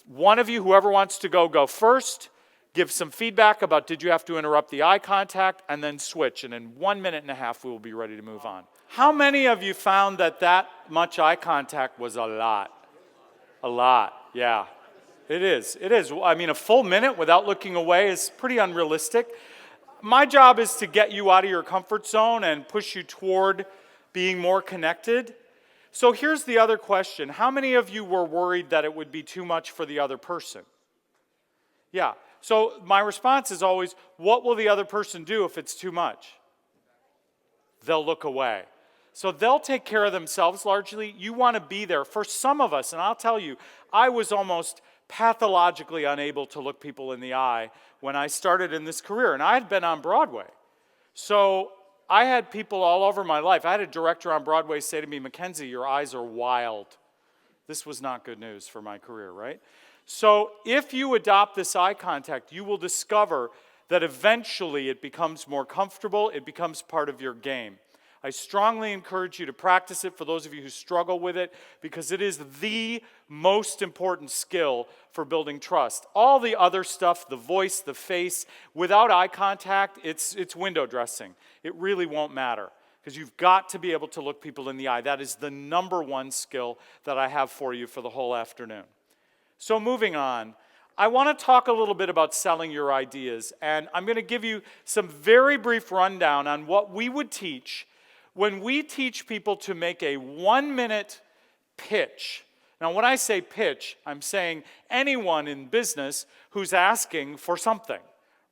[SPEAKER 2] one of you, whoever wants to go first. Give some feedback about did you have to interrupt the eye contact, and then switch. And in 1.5 minutes, we will be ready to move on. How many of you found that much eye contact was a lot? A lot, yeah. It is. I mean, a full minute without looking away is pretty unrealistic. My job is to get you out of your comfort zone and push you toward being more connected. So here's the other question. How many of you were worried that it would be too much for the other person? Yeah. So my response is always, what will the other person do if it's too much? They'll look away. So they'll take care of themselves largely. You want to be there. For some of us, and I'll tell you, I was almost pathologically unable to look people in the eye when I started in this career, and I had been on Broadway. So I had people all over my life. I had a director on Broadway say to me, "MacKenzie, your eyes are wild." This was not good news for my career, right? So if you adopt this eye contact, you will discover that eventually it becomes more comfortable, it becomes part of your game. I strongly encourage you to practice it for those of you who struggle with it, because it is the most important skill for building trust. All the other stuff, the voice, the face, without eye contact, it's window dressing. It really won't matter, because you've got to be able to look people in the eye. That is the number one skill that I have for you for the whole afternoon. So moving on, I want to talk a little bit about selling your ideas, and I'm going to give you some very brief rundown on what we would teach when we teach people to make a 1-minute pitch. Now, when I say pitch, I'm saying anyone in business who's asking for something,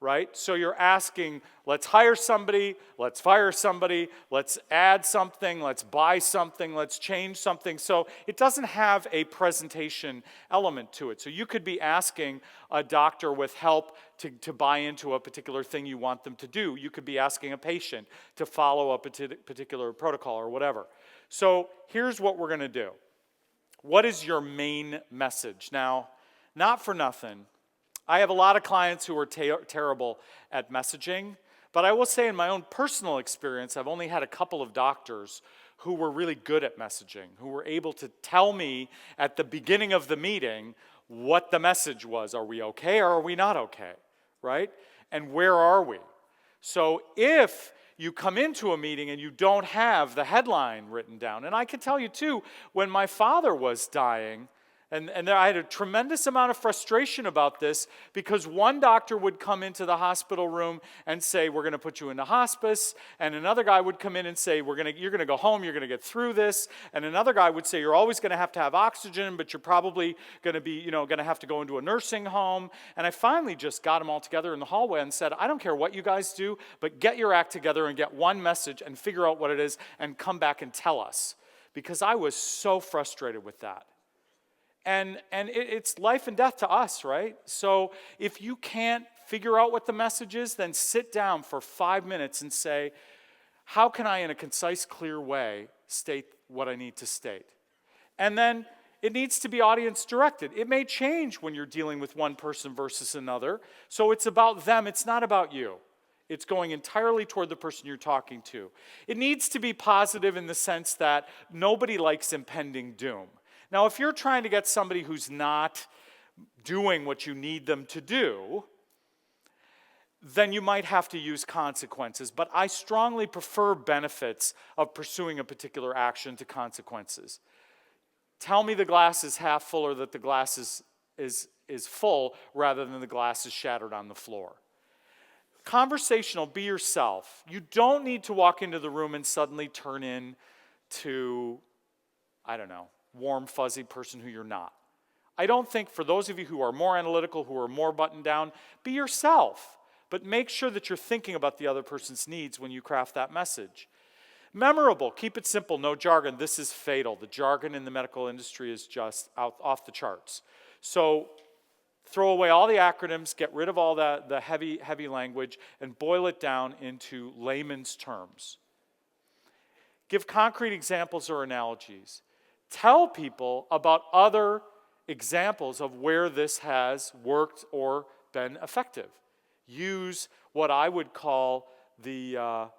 [SPEAKER 2] right? So you're asking, let's hire somebody, let's fire somebody, let's add something, let's buy something, let's change something. So it doesn't have a presentation element to it. So you could be asking a doctor with help to buy into a particular thing you want them to do. You could be asking a patient to follow a particular protocol or whatever. So here's what we're going to do. What is your main message? Now, not for nothing, I have a lot of clients who are terrible at messaging, but I will say in my own personal experience, I've only had a couple of doctors who were really good at messaging, who were able to tell me at the beginning of the meeting what the message was. Are we okay or are we not okay, right? And where are we? So if you come into a meeting and you don't have the headline written down, and I can tell you too, when my father was dying, And I had a tremendous amount of frustration about this because one doctor would come into the hospital room and say, we're going to put you into hospice. And another guy would come in and say, you're going to go home, you're going to get through this. And another guy would say, you're always going to have oxygen, but you're probably going to be, going to have to go into a nursing home. And I finally just got them all together in the hallway and said, I don't care what you guys do, but get your act together and get one message and figure out what it is and come back and tell us. Because I was so frustrated with that. And it's life and death to us, right? So if you can't figure out what the message is, then sit down for 5 minutes and say, how can I, in a concise, clear way, state what I need to state? And then it needs to be audience directed. It may change when you're dealing with one person versus another. So it's about them, it's not about you. It's going entirely toward the person you're talking to. It needs to be positive in the sense that nobody likes impending doom. Now, if you're trying to get somebody who's not doing what you need them to do, then you might have to use consequences. But I strongly prefer benefits of pursuing a particular action to consequences. Tell me the glass is half full or that the glass is full rather than the glass is shattered on the floor. Conversational, be yourself. You don't need to walk into the room and suddenly turn into, I don't know, warm, fuzzy person who you're not. I don't think for those of you who are more analytical, who are more buttoned down, be yourself. But make sure that you're thinking about the other person's needs when you craft that message. Memorable, keep it simple, no jargon. This is fatal. The jargon in the medical industry is just off the charts. So throw away all the acronyms, get rid of all the heavy language, and boil it down into layman's terms. Give concrete examples or analogies. Tell people about other examples of where this has worked or been effective. Use what I would call the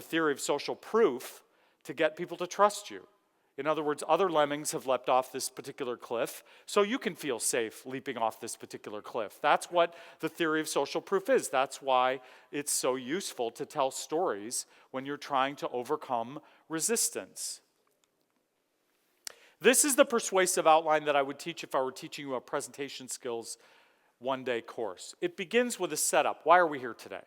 [SPEAKER 2] theory of social proof to get people to trust you. In other words, other lemmings have leapt off this particular cliff, so you can feel safe leaping off this particular cliff. That's what the theory of social proof is. That's why it's so useful to tell stories when you're trying to overcome resistance. This is the persuasive outline that I would teach if I were teaching you a presentation skills one-day course. It begins with a setup. Why are we here today?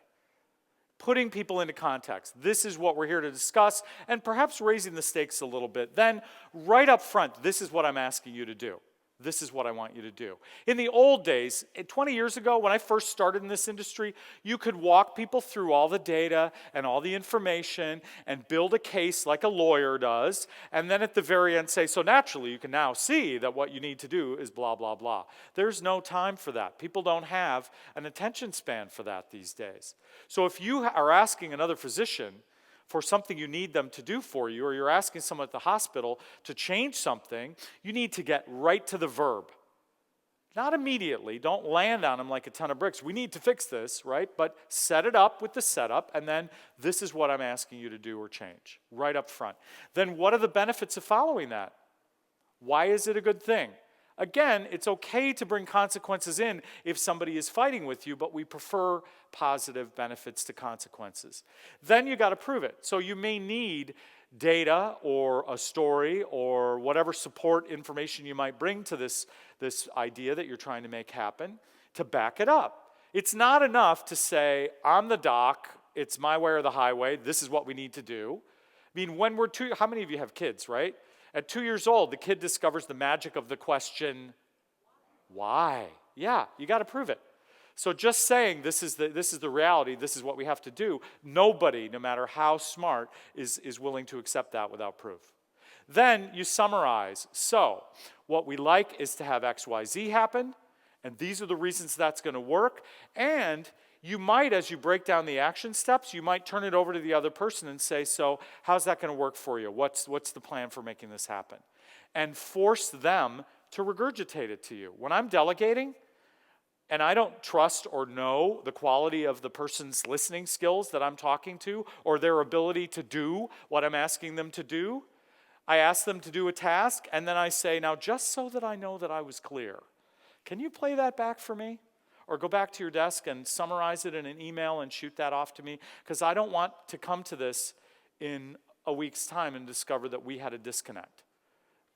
[SPEAKER 2] Putting people into context. This is what we're here to discuss, and perhaps raising the stakes a little bit. Then, right up front, this is what I'm asking you to do. This is what I want you to do. In the old days, 20 years ago, when I first started in this industry, you could walk people through all the data and all the information and build a case like a lawyer does, and then at the very end say, so naturally, you can now see that what you need to do is blah, blah, blah. There's no time for that. People don't have an attention span for that these days. So if you are asking another physician for something you need them to do for you, or you're asking someone at the hospital to change something, you need to get right to the verb. Not immediately, don't land on them like a ton of bricks. We need to fix this, right? But set it up with the setup, and then this is what I'm asking you to do or change, right up front. Then what are the benefits of following that? Why is it a good thing? Again, it's okay to bring consequences in if somebody is fighting with you, but we prefer positive benefits to consequences. Then you got to prove it. So you may need data or a story or whatever support information you might bring to this idea that you're trying to make happen to back it up. It's not enough to say, I'm the doc, it's my way or the highway, this is what we need to do. I mean, when we're how many of you have kids, right? At 2 years old, the kid discovers the magic of the question, why? Yeah, you got to prove it. So just saying this is the reality, this is what we have to do, nobody, no matter how smart, is willing to accept that without proof. Then you summarize. So what we like is to have X, Y, Z happen, and these are the reasons that's going to work, and you might, as you break down the action steps, you might turn it over to the other person and say, so how's that going to work for you? What's the plan for making this happen? And force them to regurgitate it to you. When I'm delegating, and I don't trust or know the quality of the person's listening skills that I'm talking to, or their ability to do what I'm asking them to do, I ask them to do a task, and then I say, now just so that I know that I was clear, can you play that back for me? Or go back to your desk and summarize it in an email and shoot that off to me, because I don't want to come to this in a week's time and discover that we had a disconnect.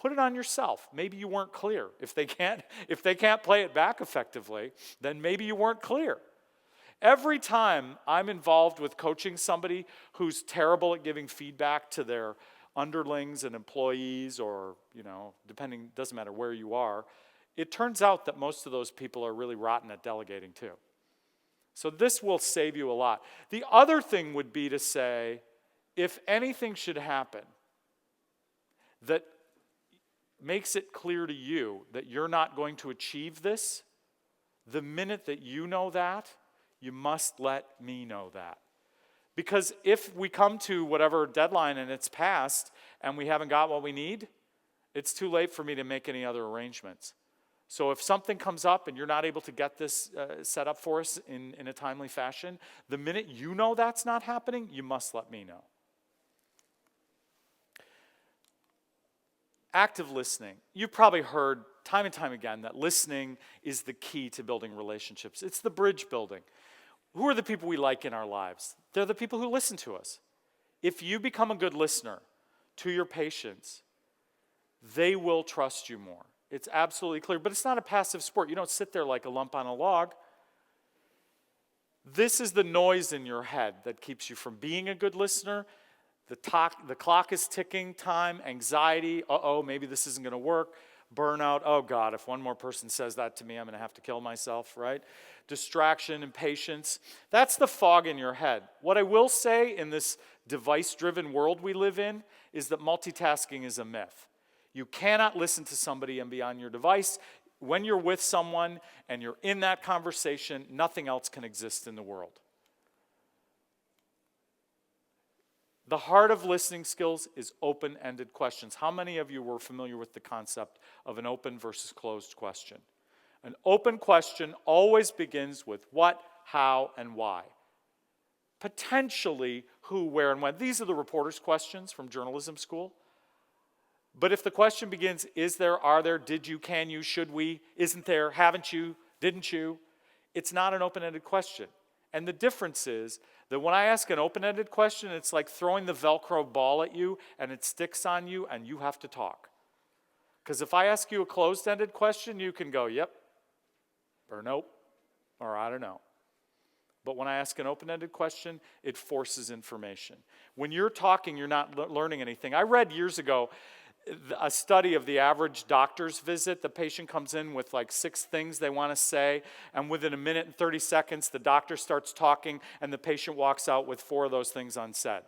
[SPEAKER 2] Put it on yourself. Maybe you weren't clear. If they can't play it back effectively, then maybe you weren't clear. Every time I'm involved with coaching somebody who's terrible at giving feedback to their underlings and employees, or, depending, doesn't matter where you are, it turns out that most of those people are really rotten at delegating too. So this will save you a lot. The other thing would be to say, if anything should happen that makes it clear to you that you're not going to achieve this, the minute that you know that, you must let me know that. Because if we come to whatever deadline and it's passed and we haven't got what we need, it's too late for me to make any other arrangements. So if something comes up and you're not able to get this set up for us in a timely fashion, the minute you know that's not happening, you must let me know. Active listening. You've probably heard time and time again that listening is the key to building relationships. It's the bridge building. Who are the people we like in our lives? They're the people who listen to us. If you become a good listener to your patients, they will trust you more. It's absolutely clear, but it's not a passive sport. You don't sit there like a lump on a log. This is the noise in your head that keeps you from being a good listener. The clock is ticking, time, anxiety, maybe this isn't going to work, burnout, oh God, if one more person says that to me, I'm going to have to kill myself, right? Distraction, impatience. That's the fog in your head. What I will say in this device-driven world we live in is that multitasking is a myth. You cannot listen to somebody and be on your device. When you're with someone and you're in that conversation, nothing else can exist in the world. The heart of listening skills is open-ended questions. How many of you were familiar with the concept of an open versus closed question? An open question always begins with what, how, and why. Potentially who, where, and when. These are the reporter's questions from journalism school. But if the question begins, is there, are there, did you, can you, should we, isn't there, haven't you, didn't you, it's not an open-ended question. And the difference is that when I ask an open-ended question, it's like throwing the Velcro ball at you and it sticks on you and you have to talk. Because if I ask you a closed-ended question, you can go, yep, or nope, or I don't know. But when I ask an open-ended question, it forces information. When you're talking, you're not learning anything. I read years ago a study of the average doctor's visit. The patient comes in with like 6 things they want to say, and within a minute and 30 seconds, the doctor starts talking, and the patient walks out with 4 of those things unsaid,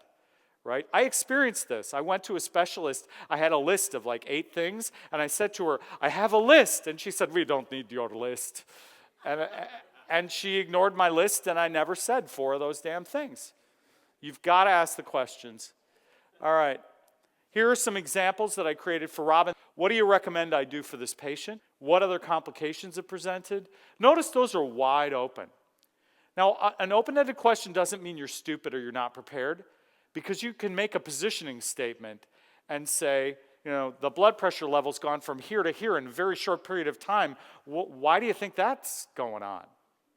[SPEAKER 2] right? I experienced this. I went to a specialist. I had a list of like 8 things, and I said to her, I have a list. And she said, we don't need your list. And she ignored my list, and I never said 4 of those damn things. You've got to ask the questions. All right. Here are some examples that I created for Robin. What do you recommend I do for this patient? What other complications are presented? Notice those are wide open. Now, an open-ended question doesn't mean you're stupid or you're not prepared, because you can make a positioning statement and say, the blood pressure level's gone from here to here in a very short period of time. Why do you think that's going on,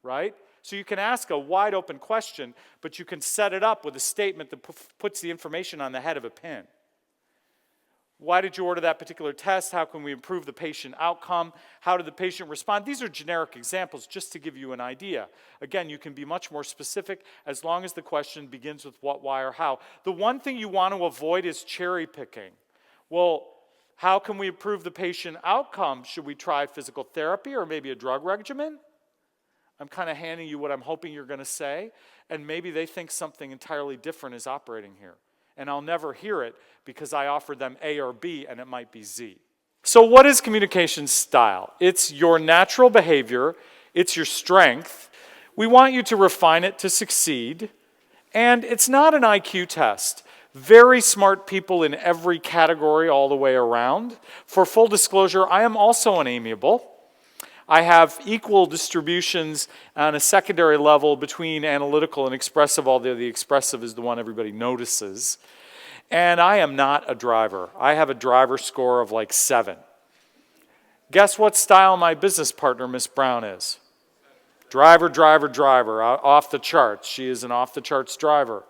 [SPEAKER 2] right? So you can ask a wide open question, but you can set it up with a statement that puts the information on the head of a pin. Why did you order that particular test? How can we improve the patient outcome? How did the patient respond? These are generic examples just to give you an idea. Again, you can be much more specific as long as the question begins with what, why, or how. The one thing you want to avoid is cherry picking. Well, how can we improve the patient outcome? Should we try physical therapy or maybe a drug regimen? I'm kind of handing you what I'm hoping you're going to say, and maybe they think something entirely different is operating here. And I'll never hear it because I offered them A or B, and it might be Z. So what is communication style? It's your natural behavior. It's your strength. We want you to refine it to succeed. And it's not an IQ test. Very smart people in every category all the way around. For full disclosure, I am also an amiable. I have equal distributions on a secondary level between analytical and expressive, although the expressive is the one everybody notices. And I am not a driver. I have a driver score of like 7. Guess what style my business partner, Miss Brown, is? Driver, driver, driver, off the charts. She is an off-the-charts driver.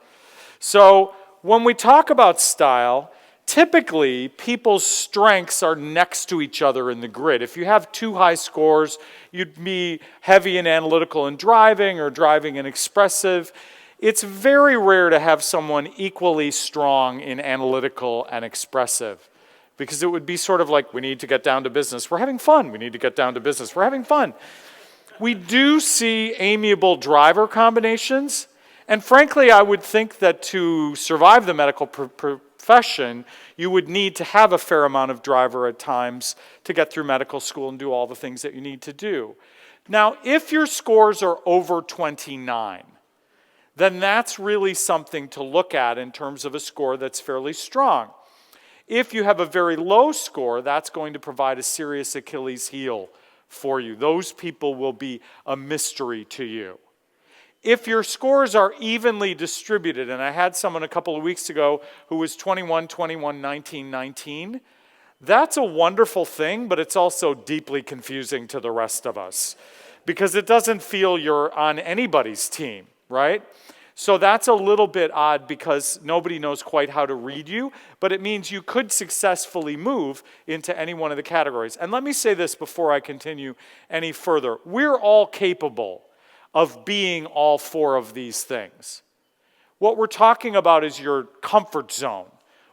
[SPEAKER 2] So when we talk about style, typically, people's strengths are next to each other in the grid. If you have 2 high scores, you'd be heavy and analytical in driving or driving and expressive. It's very rare to have someone equally strong in analytical and expressive, because it would be sort of like, we need to get down to business. We're having fun. We need to get down to business. We're having fun. We do see amiable driver combinations, and frankly, I would think that to survive the medical profession, you would need to have a fair amount of driver at times to get through medical school and do all the things that you need to do. Now, if your scores are over 29, then that's really something to look at in terms of a score that's fairly strong. If you have a very low score, that's going to provide a serious Achilles heel for you. Those people will be a mystery to you. If your scores are evenly distributed, and I had someone a couple of weeks ago who was 21, 21, 19, 19, that's a wonderful thing, but it's also deeply confusing to the rest of us, because it doesn't feel you're on anybody's team, right? So that's a little bit odd, because nobody knows quite how to read you, but it means you could successfully move into any one of the categories. And let me say this before I continue any further. We're all capable of being all 4 of these things. What we're talking about is your comfort zone.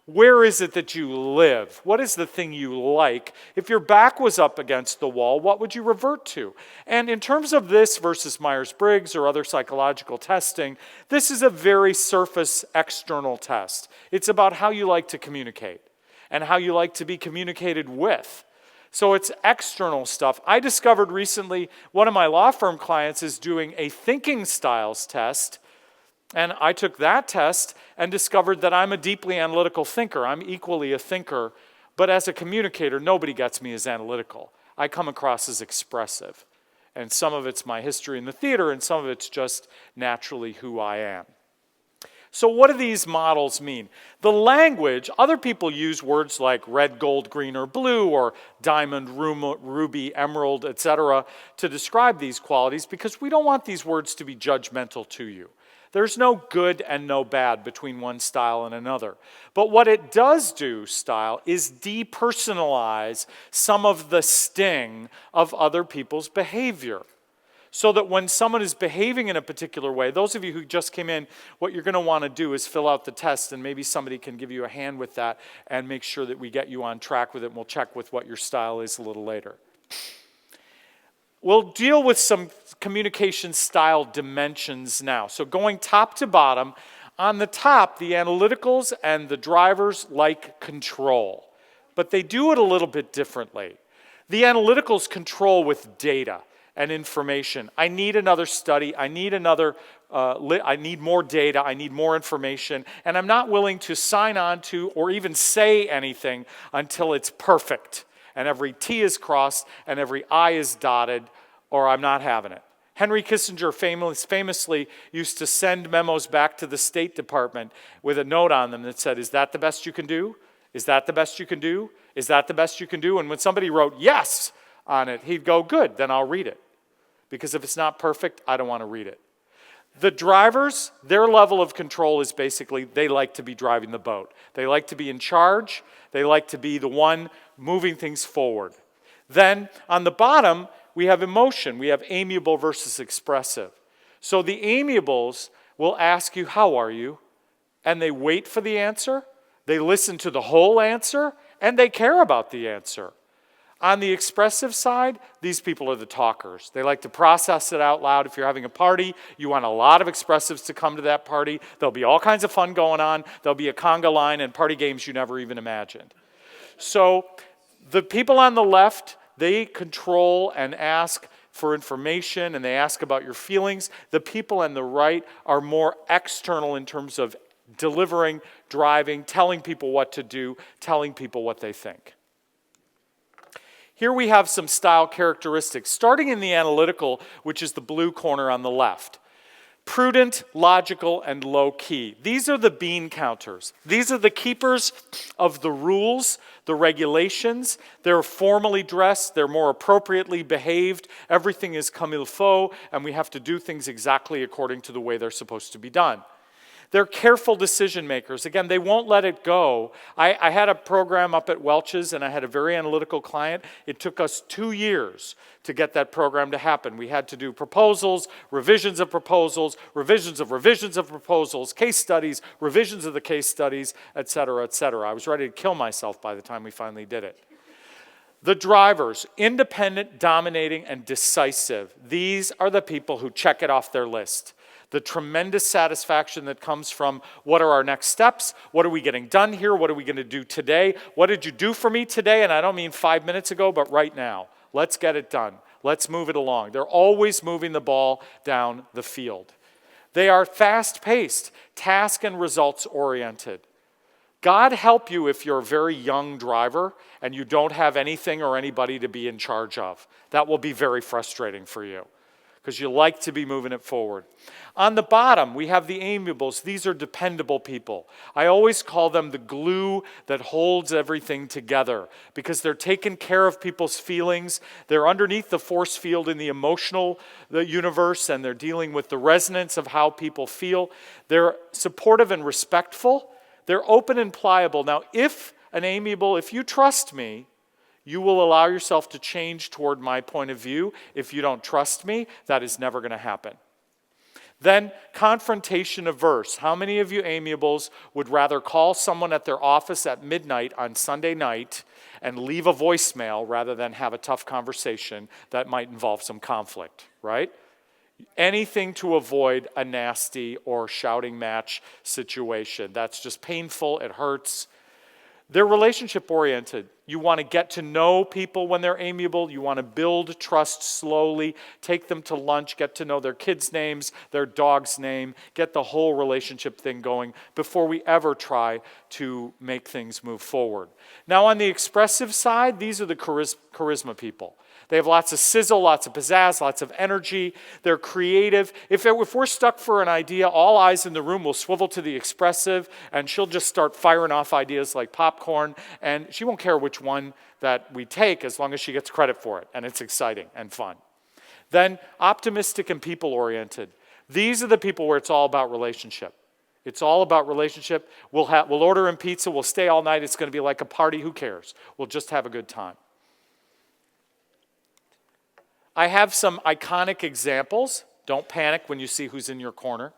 [SPEAKER 2] Where is it that you live? What is the thing you like? If your back was up against the wall, what would you revert to? And in terms of this versus Myers-Briggs or other psychological testing, this is a very surface external test. It's about how you like to communicate and how you like to be communicated with. So it's external stuff. I discovered recently one of my law firm clients is doing a thinking styles test. And I took that test and discovered that I'm a deeply analytical thinker. I'm equally a thinker, but as a communicator, nobody gets me as analytical. I come across as expressive. And some of it's my history in the theater, and some of it's just naturally who I am. So what do these models mean? The language, other people use words like red, gold, green, or blue, or diamond, ruby, emerald, etc. to describe these qualities, because we don't want these words to be judgmental to you. There's no good and no bad between one style and another. But what it does do, style, is depersonalize some of the sting of other people's behavior. So that when someone is behaving in a particular way, those of you who just came in, what you're going to want to do is fill out the test, and maybe somebody can give you a hand with that and make sure that we get you on track with it, and we'll check with what your style is a little later. We'll deal with some communication style dimensions now. So going top to bottom, on the top, the analyticals and the drivers like control, but they do it a little bit differently. The analyticals control with data and information. I need another study, I need I need more data, I need more information, and I'm not willing to sign on to or even say anything until it's perfect. And every T is crossed and every I is dotted, or I'm not having it. Henry Kissinger famously used to send memos back to the State Department with a note on them that said, "Is that the best you can do? Is that the best you can do? Is that the best you can do?" And when somebody wrote yes on it, he'd go, "Good, then I'll read it. Because if it's not perfect, I don't want to read it." The drivers, their level of control is basically they like to be driving the boat. They like to be in charge. They like to be the one moving things forward. Then on the bottom, we have emotion. We have amiable versus expressive. So the amiables will ask you, "How are you?" And they wait for the answer. They listen to the whole answer, and they care about the answer. On the expressive side, these people are the talkers. They like to process it out loud. If you're having a party, you want a lot of expressives to come to that party. There'll be all kinds of fun going on. There'll be a conga line and party games you never even imagined. So the people on the left, they control and ask for information, and they ask about your feelings. The people on the right are more external in terms of delivering, driving, telling people what to do, telling people what they think. Here we have some style characteristics, starting in the analytical, which is the blue corner on the left. Prudent, logical, and low-key. These are the bean counters. These are the keepers of the rules, the regulations. They're formally dressed. They're more appropriately behaved. Everything is comme il faut, and we have to do things exactly according to the way they're supposed to be done. They're careful decision makers. Again, they won't let it go. I had a program up at Welch's, and I had a very analytical client. It took us 2 years to get that program to happen. We had to do proposals, revisions of proposals, revisions of proposals, case studies, revisions of the case studies, et cetera, et cetera. I was ready to kill myself by the time we finally did it. The drivers, independent, dominating, and decisive. These are the people who check it off their list. The tremendous satisfaction that comes from what are our next steps? What are we getting done here? What are we going to do today? What did you do for me today? And I don't mean 5 minutes ago, but right now. Let's get it done. Let's move it along. They're always moving the ball down the field. They are fast-paced, task and results-oriented. God help you if you're a very young driver and you don't have anything or anybody to be in charge of. That will be very frustrating for you because you like to be moving it forward. On the bottom, we have the amiables. These are dependable people. I always call them the glue that holds everything together because they're taking care of people's feelings. They're underneath the force field in the emotional universe, and they're dealing with the resonance of how people feel. They're supportive and respectful. They're open and pliable. Now, if you trust me, you will allow yourself to change toward my point of view. If you don't trust me, that is never going to happen. Then, confrontation averse. How many of you amiables would rather call someone at their office at midnight on Sunday night and leave a voicemail rather than have a tough conversation that might involve some conflict, right? Anything to avoid a nasty or shouting match situation. That's just painful, it hurts. They're relationship-oriented. You want to get to know people when they're amiable. You want to build trust slowly, take them to lunch, get to know their kids' names, their dog's name, get the whole relationship thing going before we ever try to make things move forward. Now, on the expressive side, these are the charisma people. They have lots of sizzle, lots of pizzazz, lots of energy. They're creative. If we're stuck for an idea, all eyes in the room will swivel to the expressive, and she'll just start firing off ideas like popcorn, and she won't care which one that we take as long as she gets credit for it, and it's exciting and fun. Then optimistic and people-oriented. These are the people where it's all about relationship. It's all about relationship. We'll order in pizza. We'll stay all night. It's going to be like a party. Who cares? We'll just have a good time. I have some iconic examples. Don't panic when you see who's in your corner.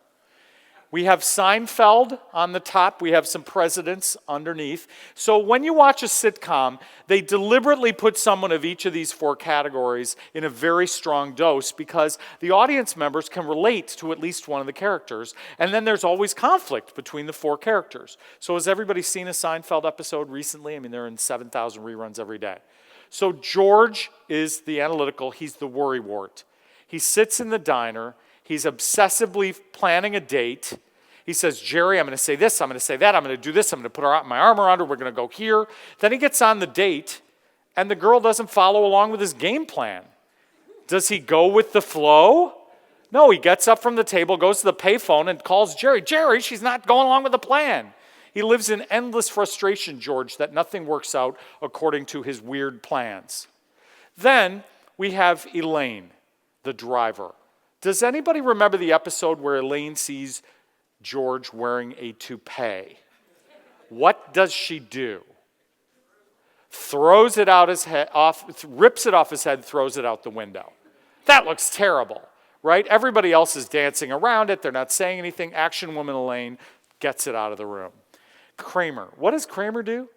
[SPEAKER 2] We have Seinfeld on the top. We have some presidents underneath. So when you watch a sitcom, they deliberately put someone of each of these 4 categories in a very strong dose because the audience members can relate to at least one of the characters. And then there's always conflict between the 4 characters. So has everybody seen a Seinfeld episode recently? I mean, they're in 7,000 reruns every day. So George is the analytical. He's the worrywart. He sits in the diner. He's obsessively planning a date. He says, Jerry, I'm going to say this, I'm going to say that, I'm going to do this, I'm going to put my arm around her, we're going to go here. Then he gets on the date, and the girl doesn't follow along with his game plan. Does he go with the flow? No, he gets up from the table, goes to the payphone, and calls Jerry. Jerry, she's not going along with the plan. He lives in endless frustration, George, that nothing works out according to his weird plans. Then we have Elaine, the driver. Does anybody remember the episode where Elaine sees George wearing a toupee? What does she do? Throws it out his head, rips it off his head, throws it out the window. That looks terrible, right? Everybody else is dancing around it. They're not saying anything. Action woman Elaine gets it out of the room. Kramer. What does Kramer do?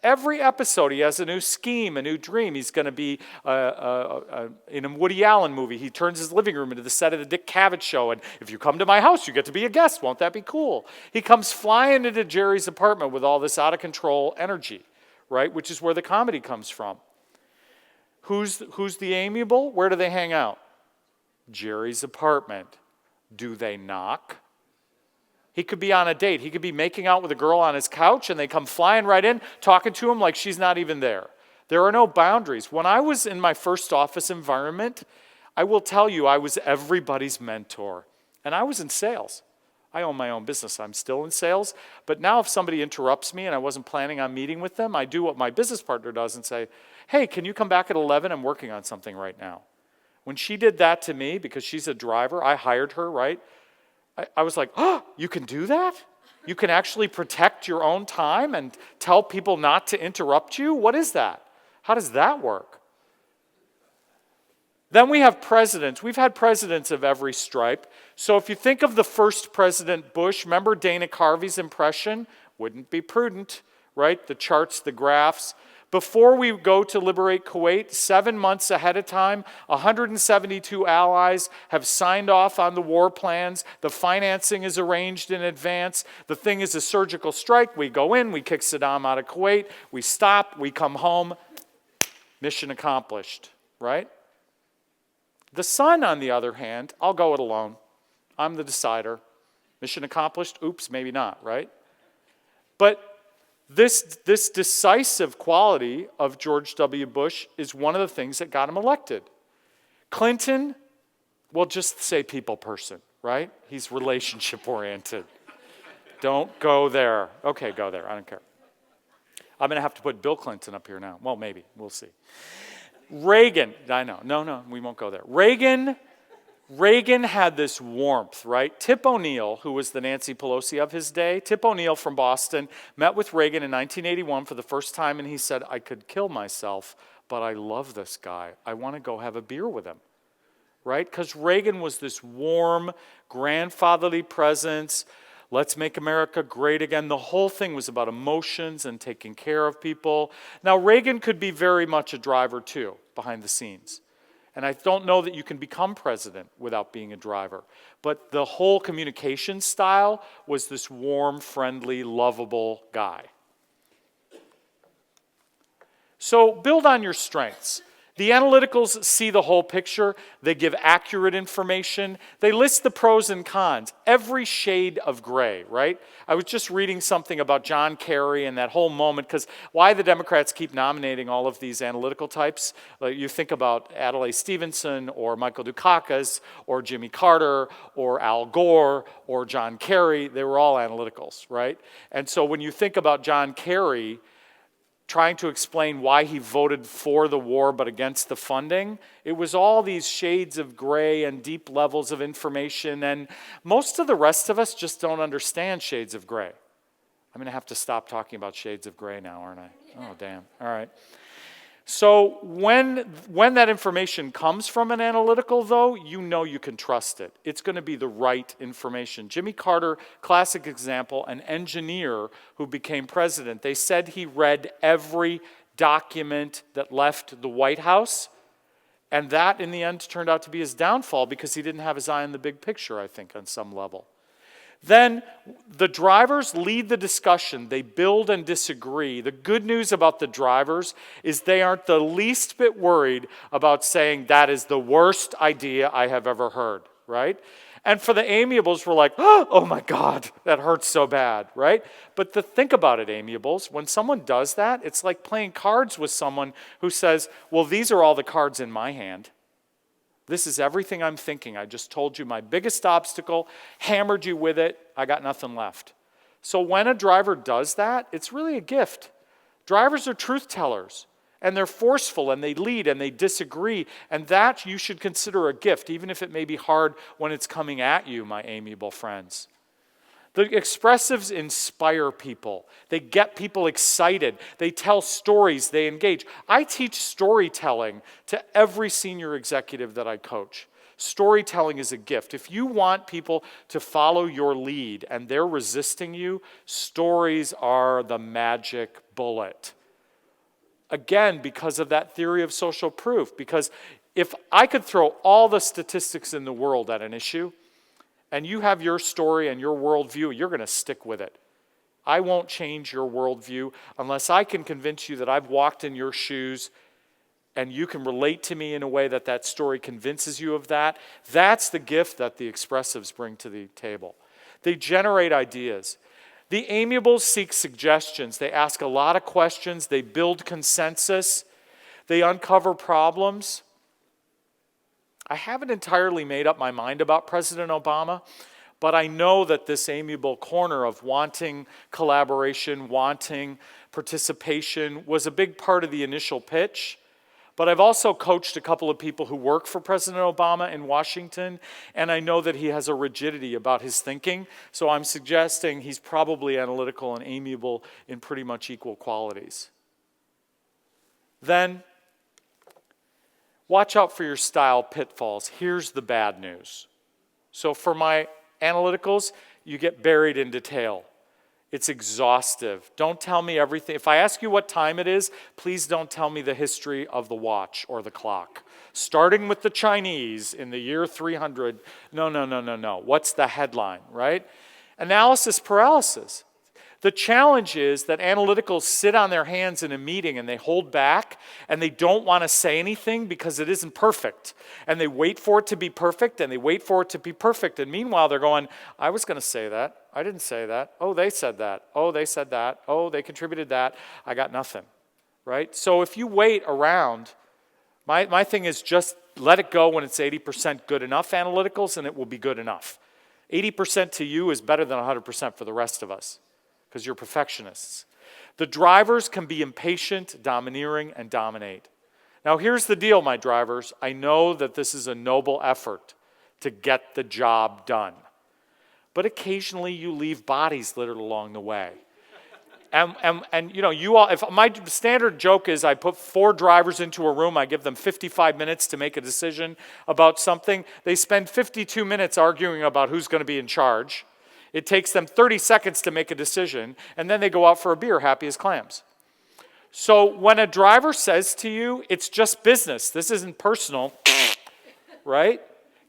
[SPEAKER 2] Every episode, he has a new scheme, a new dream. He's going to be in a Woody Allen movie. He turns his living room into the set of the Dick Cavett show, and if you come to my house, you get to be a guest. Won't that be cool? He comes flying into Jerry's apartment with all this out-of-control energy, right, which is where the comedy comes from. Who's the amiable? Where do they hang out? Jerry's apartment. Do they knock? He could be on a date. He could be making out with a girl on his couch, and they come flying right in, talking to him like she's not even there. There are no boundaries. When I was in my first office environment, I will tell you, I was everybody's mentor. And I was in sales. I own my own business. I'm still in sales. But now if somebody interrupts me and I wasn't planning on meeting with them, I do what my business partner does and say, hey, can you come back at 11? I'm working on something right now. When she did that to me, because she's a driver, I hired her, right? I was like, oh, you can do that? You can actually protect your own time and tell people not to interrupt you? What is that? How does that work? Then we have presidents. We've had presidents of every stripe. So if you think of the first President Bush, remember Dana Carvey's impression? Wouldn't be prudent, right? The charts, the graphs. Before we go to liberate Kuwait, 7 months ahead of time, 172 allies have signed off on the war plans. The financing is arranged in advance. The thing is a surgical strike. We go in, we kick Saddam out of Kuwait, we stop, we come home. Mission accomplished, right? The son, on the other hand, I'll go it alone. I'm the decider. Mission accomplished? Oops, maybe not, right? But this decisive quality of George W. Bush is one of the things that got him elected. Clinton, well, just say people person, right? He's relationship oriented. Don't go there. Okay, go there. I don't care. I'm going to have to put Bill Clinton up here now. Well, maybe. We'll see. Reagan, I know. No, we won't go there. Reagan had this warmth, right? Tip O'Neill, who was the Nancy Pelosi of his day, Tip O'Neill from Boston, met with Reagan in 1981 for the first time, and he said, I could kill myself, but I love this guy. I want to go have a beer with him, right? Because Reagan was this warm, grandfatherly presence. Let's make America great again. The whole thing was about emotions and taking care of people. Now, Reagan could be very much a driver, too, behind the scenes. And I don't know that you can become president without being a driver. But the whole communication style was this warm, friendly, lovable guy. So build on your strengths. The analyticals see the whole picture. They give accurate information. They list the pros and cons, every shade of gray, right? I was just reading something about John Kerry and that whole moment, because why the Democrats keep nominating all of these analytical types. You think about Adlai Stevenson or Michael Dukakis or Jimmy Carter or Al Gore or John Kerry. They were all analyticals, right? And so when you think about John Kerry trying to explain why he voted for the war but against the funding, it was all these shades of gray and deep levels of information, and most of the rest of us just don't understand shades of gray. I'm going to have to stop talking about shades of gray now, aren't I? Oh, damn. All right. So when that information comes from an analytical, though, you know you can trust it. It's going to be the right information. Jimmy Carter, classic example, an engineer who became president. They said he read every document that left the White House, and that, in the end, turned out to be his downfall because he didn't have his eye on the big picture, I think, on some level. Then the drivers lead the discussion. They build and disagree. The good news about the drivers is they aren't the least bit worried about saying that is the worst idea I have ever heard, right? And for the amiables, we're like, oh my God, that hurts so bad, right? But think about it, amiables. When someone does that, it's like playing cards with someone who says, well, these are all the cards in my hand. This is everything I'm thinking. I just told you my biggest obstacle, hammered you with it, I got nothing left. So when a driver does that, it's really a gift. Drivers are truth tellers, and they're forceful, and they lead, and they disagree, and that you should consider a gift, even if it may be hard when it's coming at you, my amiable friends. The expressives inspire people. They get people excited. They tell stories. They engage. I teach storytelling to every senior executive that I coach. Storytelling is a gift. If you want people to follow your lead and they're resisting you, stories are the magic bullet. Again, because of that theory of social proof. Because if I could throw all the statistics in the world at an issue, and you have your story and your worldview, you're going to stick with it. I won't change your worldview unless I can convince you that I've walked in your shoes and you can relate to me in a way that that story convinces you of that. That's the gift that the expressives bring to the table. They generate ideas. The amiables seek suggestions. They ask a lot of questions. They build consensus. They uncover problems. I haven't entirely made up my mind about President Obama, but I know that this amiable corner of wanting collaboration, wanting participation was a big part of the initial pitch. But I've also coached a couple of people who work for President Obama in Washington, and I know that he has a rigidity about his thinking, so I'm suggesting he's probably analytical and amiable in pretty much equal qualities. Then, watch out for your style pitfalls. Here's the bad news. So for my analyticals, you get buried in detail. It's exhaustive. Don't tell me everything. If I ask you what time it is, please don't tell me the history of the watch or the clock. Starting with the Chinese in the year 300. No. What's the headline, right? Analysis paralysis. The challenge is that analyticals sit on their hands in a meeting and they hold back and they don't want to say anything because it isn't perfect. And they wait for it to be perfect and they wait for it to be perfect. And meanwhile, they're going, I was going to say that. I didn't say that. Oh, they said that. Oh, they said that. Oh, they contributed that. I got nothing, right? So if you wait around, my thing is just let it go when it's 80% good enough analyticals and it will be good enough. 80% to you is better than 100% for the rest of us, because you're perfectionists. The drivers can be impatient, domineering, and dominate. Now here's the deal, my drivers. I know that this is a noble effort to get the job done. But occasionally you leave bodies littered along the way. And you know, you all, if my standard joke is I put 4 drivers into a room, I give them 55 minutes to make a decision about something. They spend 52 minutes arguing about who's going to be in charge. It takes them 30 seconds to make a decision, and then they go out for a beer happy as clams. So when a driver says to you, it's just business, this isn't personal, right?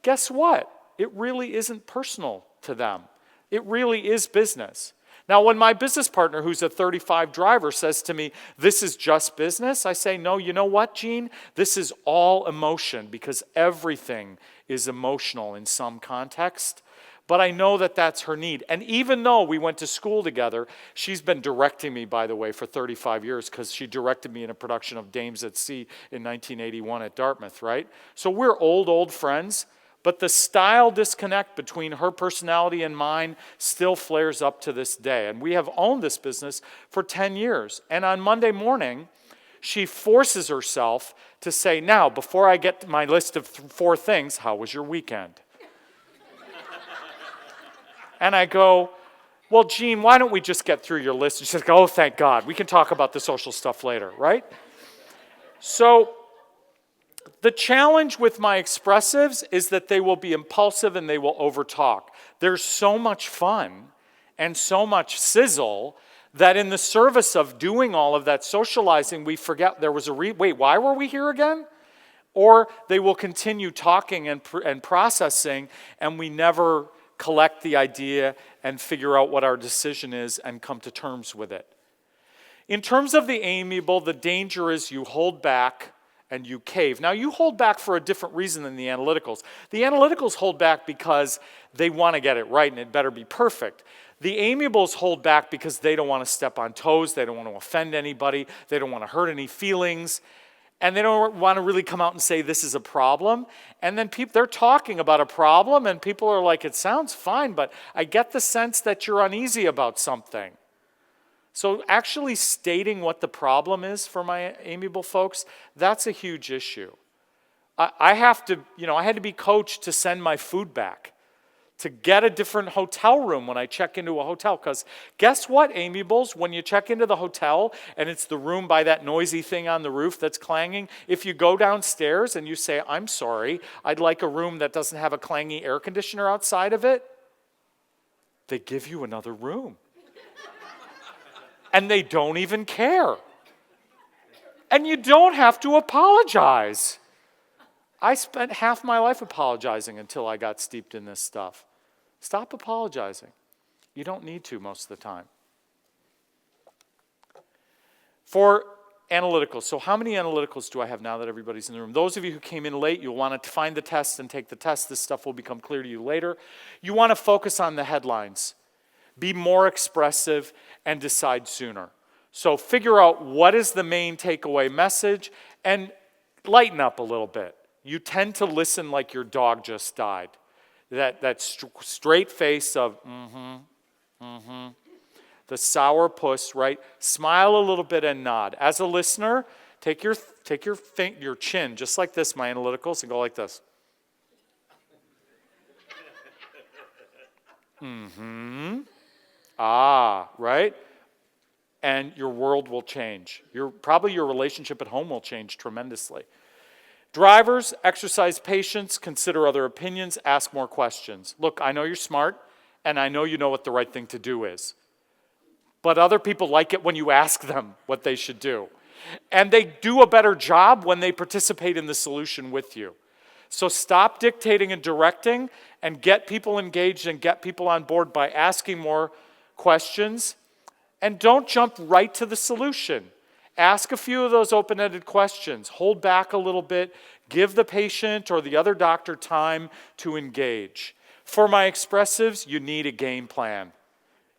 [SPEAKER 2] Guess what? It really isn't personal to them. It really is business. Now, when my business partner, who's a 35 driver, says to me, this is just business, I say, no, you know what, Gene? This is all emotion, because everything is emotional in some context. But I know that that's her need. And even though we went to school together, she's been directing me, by the way, for 35 years, because she directed me in a production of Dames at Sea in 1981 at Dartmouth, right? So we're old friends, but the style disconnect between her personality and mine still flares up to this day. And we have owned this business for 10 years. And on Monday morning, she forces herself to say, now, before I get to my list of 4 things, how was your weekend? And I go, well, Gene, why don't we just get through your list? And she's like, oh, thank God. We can talk about the social stuff later, right? So the challenge with my expressives is that they will be impulsive and they will overtalk. There's so much fun and so much sizzle that in the service of doing all of that socializing, we forget there was wait, why were we here again? Or they will continue talking and processing, and we never collect the idea and figure out what our decision is and come to terms with it. In terms of the amiable, the danger is you hold back and you cave. Now, you hold back for a different reason than the analyticals. The analyticals hold back because they want to get it right and it better be perfect. The amiables hold back because they don't want to step on toes, they don't want to offend anybody, they don't want to hurt any feelings, and they don't want to really come out and say this is a problem. And then they're talking about a problem and people are like, it sounds fine, but I get the sense that you're uneasy about something. So actually stating what the problem is for my amiable folks, that's a huge issue. I had to be coached to send my food back, to get a different hotel room when I check into a hotel. Because guess what, amiables? When you check into the hotel and it's the room by that noisy thing on the roof that's clanging, if you go downstairs and you say, I'm sorry, I'd like a room that doesn't have a clangy air conditioner outside of it, they give you another room. And they don't even care. And you don't have to apologize. I spent half my life apologizing until I got steeped in this stuff. Stop apologizing. You don't need to most of the time. For analyticals, so how many analyticals do I have now that everybody's in the room? Those of you who came in late, you'll want to find the test and take the test. This stuff will become clear to you later. You want to focus on the headlines. Be more expressive and decide sooner. So figure out what is the main takeaway message and lighten up a little bit. You tend to listen like your dog just died. That straight face of the sour puss, right? Smile a little bit and nod. As a listener, Take your chin just like this, my analyticals, and go like this. Right? And your world will change. Probably your relationship at home will change tremendously. Drivers, exercise patience, consider other opinions, ask more questions. Look, I know you're smart, and I know you know what the right thing to do is. But other people like it when you ask them what they should do. And they do a better job when they participate in the solution with you. So stop dictating and directing and get people engaged and get people on board by asking more questions. And don't jump right to the solution. Ask a few of those open-ended questions. Hold back a little bit. Give the patient or the other doctor time to engage. For my expressives, you need a game plan.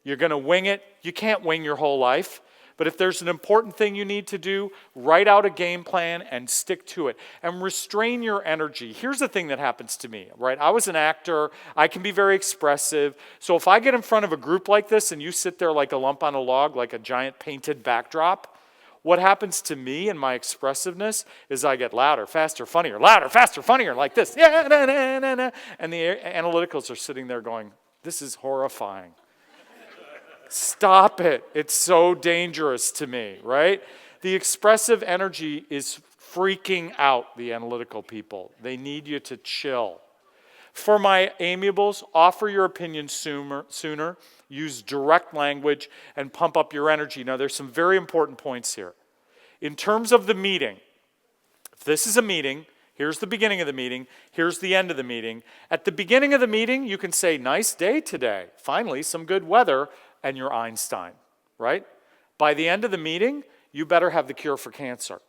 [SPEAKER 2] You're going to wing it. You can't wing your whole life. But if there's an important thing you need to do, write out a game plan and stick to it. And restrain your energy. Here's the thing that happens to me, right? I was an actor. I can be very expressive. So if I get in front of a group like this and you sit there like a lump on a log, like a giant painted backdrop, what happens to me and my expressiveness is I get louder, faster, funnier, louder, faster, funnier, like this. Yeah, na, na, na, na. And the analyticals are sitting there going, this is horrifying. Stop it. It's so dangerous to me, right? The expressive energy is freaking out the analytical people. They need you to chill. For my amiables, offer your opinion sooner, use direct language, and pump up your energy. Now, there's some very important points here. In terms of the meeting, if this is a meeting, here's the beginning of the meeting, here's the end of the meeting. At the beginning of the meeting, you can say, nice day today. Finally, some good weather. And you're Einstein, right? By the end of the meeting, you better have the cure for cancer.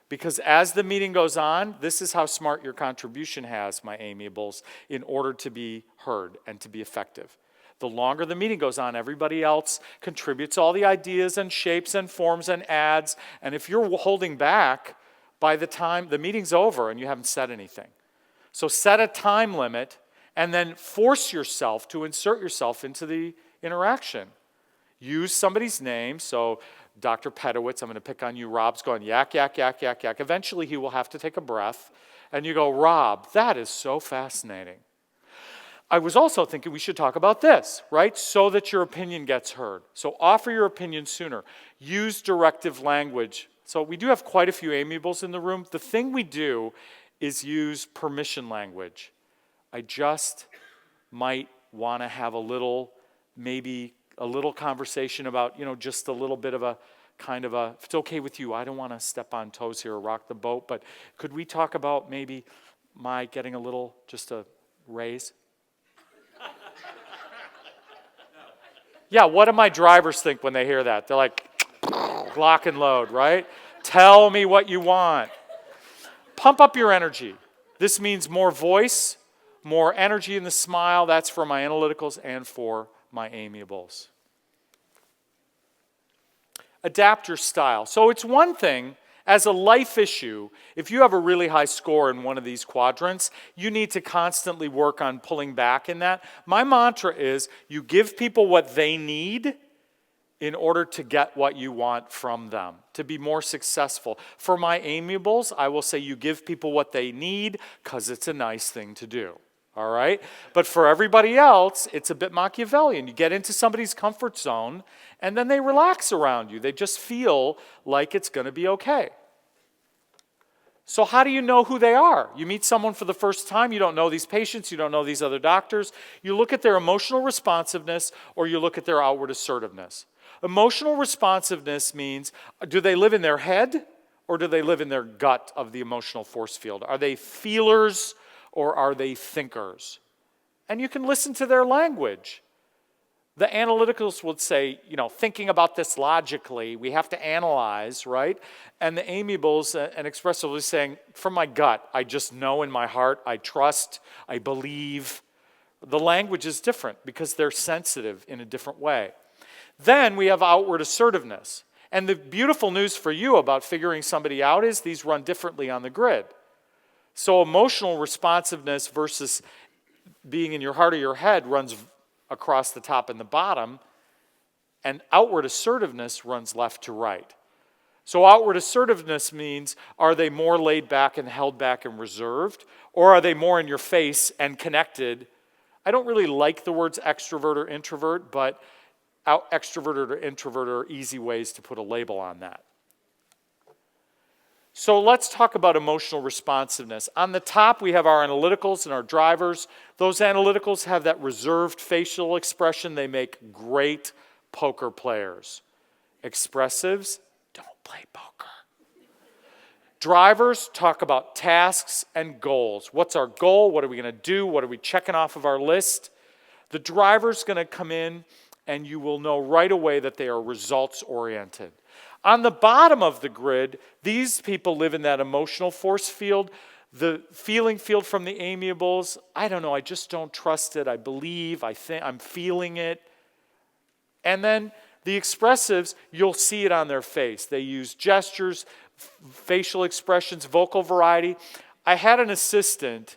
[SPEAKER 2] Because as the meeting goes on, this is how smart your contribution has, my amiables, in order to be heard and to be effective. The longer the meeting goes on, everybody else contributes all the ideas and shapes and forms and adds. And if you're holding back, by the time the meeting's over and you haven't said anything. So set a time limit and then force yourself to insert yourself into the interaction. Use somebody's name. So Dr. Pedowitz, I'm going to pick on you. Rob's going yak, yak, yak, yak, yak. Eventually he will have to take a breath. And you go, Rob, that is so fascinating. I was also thinking we should talk about this, right? So that your opinion gets heard. So offer your opinion sooner. Use directive language. So we do have quite a few amiables in the room. The thing we do is use permission language. I just might want to have maybe a little conversation about, just a little bit of a kind of if it's okay with you, I don't want to step on toes here or rock the boat, but could we talk about maybe my getting just a raise? Yeah, what do my drivers think when they hear that? They're like, lock and load, right? Tell me what you want. Pump up your energy. This means more voice, more energy in the smile. That's for my analyticals and for my amiables. Adapt your style. So it's one thing, as a life issue, if you have a really high score in one of these quadrants, you need to constantly work on pulling back in that. My mantra is you give people what they need in order to get what you want from them, to be more successful. For my amiables, I will say you give people what they need because it's a nice thing to do. All right? But for everybody else, it's a bit Machiavellian. You get into somebody's comfort zone, and then they relax around you. They just feel like it's going to be okay. So how do you know who they are? You meet someone for the first time, you don't know these patients, you don't know these other doctors. You look at their emotional responsiveness, or you look at their outward assertiveness. Emotional responsiveness means, do they live in their head, or do they live in their gut of the emotional force field? Are they feelers, or are they thinkers? And you can listen to their language. The analyticals would say, thinking about this logically, we have to analyze, right? And the amiables and expressive is saying, from my gut, I just know in my heart, I trust, I believe. The language is different because they're sensitive in a different way. Then we have outward assertiveness. And the beautiful news for you about figuring somebody out is these run differently on the grid. So emotional responsiveness versus being in your heart or your head runs across the top and the bottom, and outward assertiveness runs left to right. So outward assertiveness means, are they more laid back and held back and reserved? Or are they more in your face and connected? I don't really like the words extrovert or introvert, but extroverted or introvert are easy ways to put a label on that. So let's talk about emotional responsiveness. On the top, we have our analyticals and our drivers. Those analyticals have that reserved facial expression. They make great poker players. Expressives, don't play poker. Drivers talk about tasks and goals. What's our goal? What are we going to do? What are we checking off of our list? The driver's going to come in, and you will know right away that they are results-oriented. On the bottom of the grid, these people live in that emotional force field. The feeling field from the amiables, I don't know, I just don't trust it. I believe, I think, I'm feeling it. And then the expressives, you'll see it on their face. They use gestures, facial expressions, vocal variety. I had an assistant,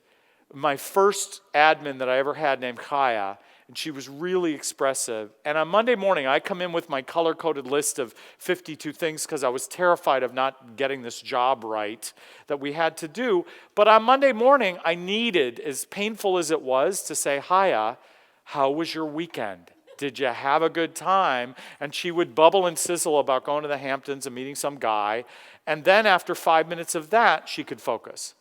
[SPEAKER 2] my first admin that I ever had named Kaya, and she was really expressive. And on Monday morning, I come in with my color-coded list of 52 things because I was terrified of not getting this job right that we had to do. But on Monday morning, I needed, as painful as it was, to say, Hiya, how was your weekend? Did you have a good time? And she would bubble and sizzle about going to the Hamptons and meeting some guy. And then after 5 minutes of that, she could focus.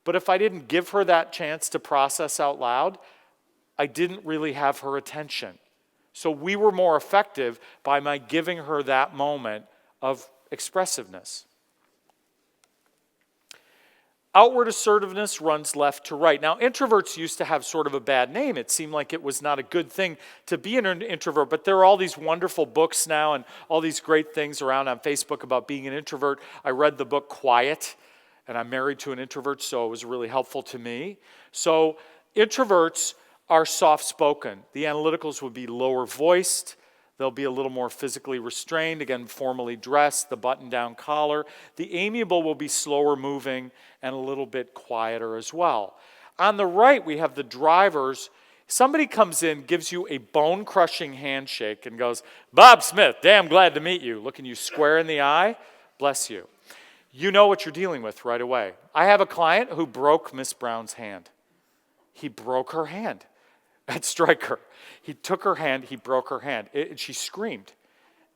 [SPEAKER 2] But if I didn't give her that chance to process out loud, I didn't really have her attention. So we were more effective by my giving her that moment of expressiveness. Outward assertiveness runs left to right. Now, introverts used to have sort of a bad name. It seemed like it was not a good thing to be an introvert, but there are all these wonderful books now and all these great things around on Facebook about being an introvert. I read the book Quiet, and I'm married to an introvert, so it was really helpful to me. So introverts are soft-spoken. The analyticals would be lower-voiced. They'll be a little more physically restrained, again, formally dressed, the button-down collar. The amiable will be slower-moving and a little bit quieter as well. On the right, we have the drivers. Somebody comes in, gives you a bone-crushing handshake and goes, Bob Smith, damn glad to meet you. Looking you square in the eye, bless you. You know what you're dealing with right away. I have a client who broke Miss Brown's hand. He broke her hand at Stryker. He took her hand, he broke her hand. And she screamed.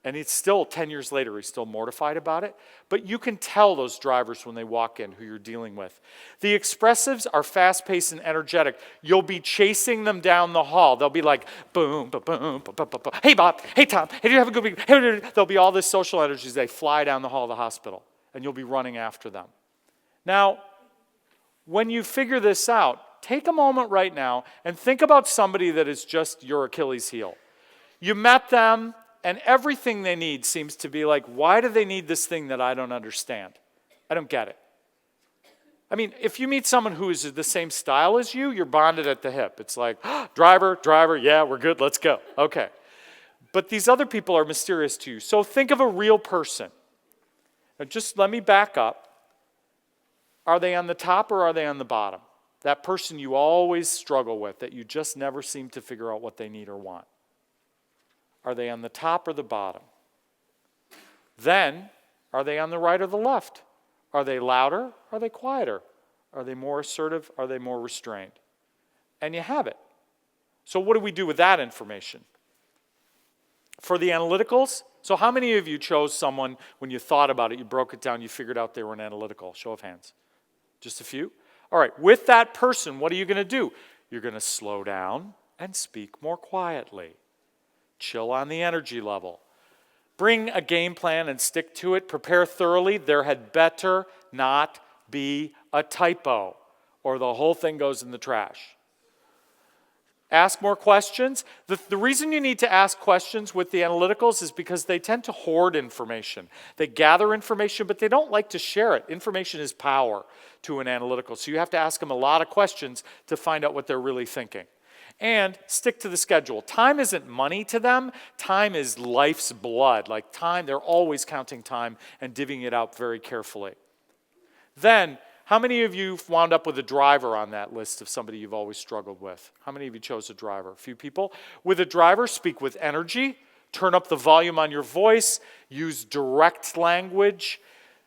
[SPEAKER 2] And it's still, 10 years later, he's still mortified about it. But you can tell those drivers when they walk in who you're dealing with. The expressives are fast-paced and energetic. You'll be chasing them down the hall. They'll be like, boom, boom, boom, boom, boom, boom. Hey, Bob. Hey, Tom. Hey, do you have a good week? Hey, there'll be all this social energy as they fly down the hall of the hospital. And you'll be running after them. Now, when you figure this out, take a moment right now and think about somebody that is just your Achilles heel. You met them, and everything they need seems to be like, why do they need this thing that I don't understand? I don't get it. I mean, if you meet someone who is the same style as you, you're bonded at the hip. It's like, driver, yeah, we're good, let's go. Okay. But these other people are mysterious to you. So think of a real person. Now just let me back up. Are they on the top or are they on the bottom? That person you always struggle with, that you just never seem to figure out what they need or want. Are they on the top or the bottom? Then, are they on the right or the left? Are they louder? Are they quieter? Are they more assertive? Are they more restrained? And you have it. So what do we do with that information? For the analyticals, so how many of you chose someone, when you thought about it, you broke it down, you figured out they were an analytical? Show of hands. Just a few? All right, with that person, what are you going to do? You're going to slow down and speak more quietly. Chill on the energy level. Bring a game plan and stick to it. Prepare thoroughly. There had better not be a typo, or the whole thing goes in the trash. Ask more questions. The reason you need to ask questions with the analyticals is because they tend to hoard information. They gather information, but they don't like to share it. Information is power to an analytical. So you have to ask them a lot of questions to find out what they're really thinking. And stick to the schedule. Time isn't money to them. Time is life's blood. Like time, they're always counting time and divvying it out very carefully. Then, how many of you wound up with a driver on that list of somebody you've always struggled with? How many of you chose a driver? A few people. With a driver, speak with energy, Turn up the volume on your voice. Use direct language.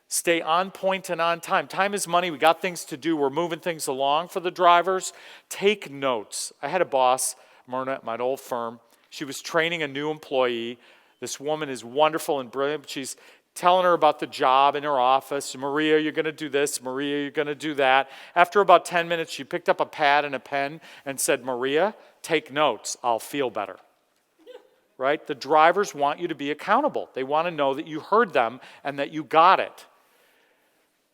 [SPEAKER 2] Stay on point and on time. Time is money. We got things to do. We're moving things along for the drivers. Take notes. I had a boss, Myrna, at my old firm. She was training a new employee. This woman is wonderful and brilliant. She's telling her about the job in her office. Maria, you're going to do this. Maria, you're going to do that. After about 10 minutes, she picked up a pad and a pen and said, Maria, take notes. I'll feel better. Right? The drivers want you to be accountable. They want to know that you heard them and that you got it.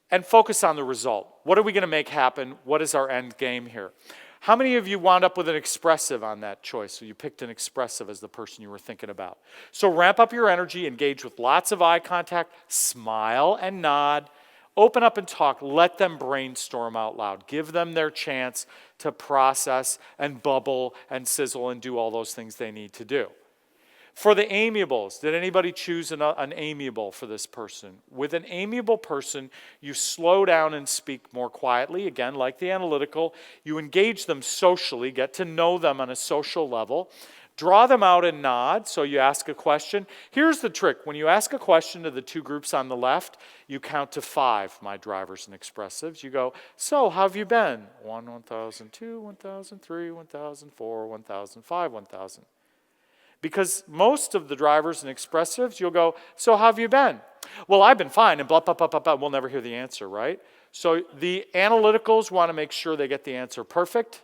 [SPEAKER 2] And focus on the result. What are we going to make happen? What is our end game here? How many of you wound up with an expressive on that choice? So you picked an expressive as the person you were thinking about. So ramp up your energy, engage with lots of eye contact, smile and nod, open up and talk, let them brainstorm out loud. Give them their chance to process and bubble and sizzle and do all those things they need to do. For the amiables, did anybody choose an amiable for this person? With an amiable person, you slow down and speak more quietly. Again, like the analytical, you engage them socially, get to know them on a social level. Draw them out and nod, so you ask a question. Here's the trick. When you ask a question to the two groups on the left, you count to 5, my drivers and expressives. You go, so how have you been? 1, 1,000, 2, 1,000, 3, 1,000, 4, 1,000, 5, 1,000. Because most of the drivers and expressives, you'll go, so how have you been? Well, I've been fine, and blah, blah, blah, blah, blah. We'll never hear the answer, right? So the analyticals want to make sure they get the answer perfect,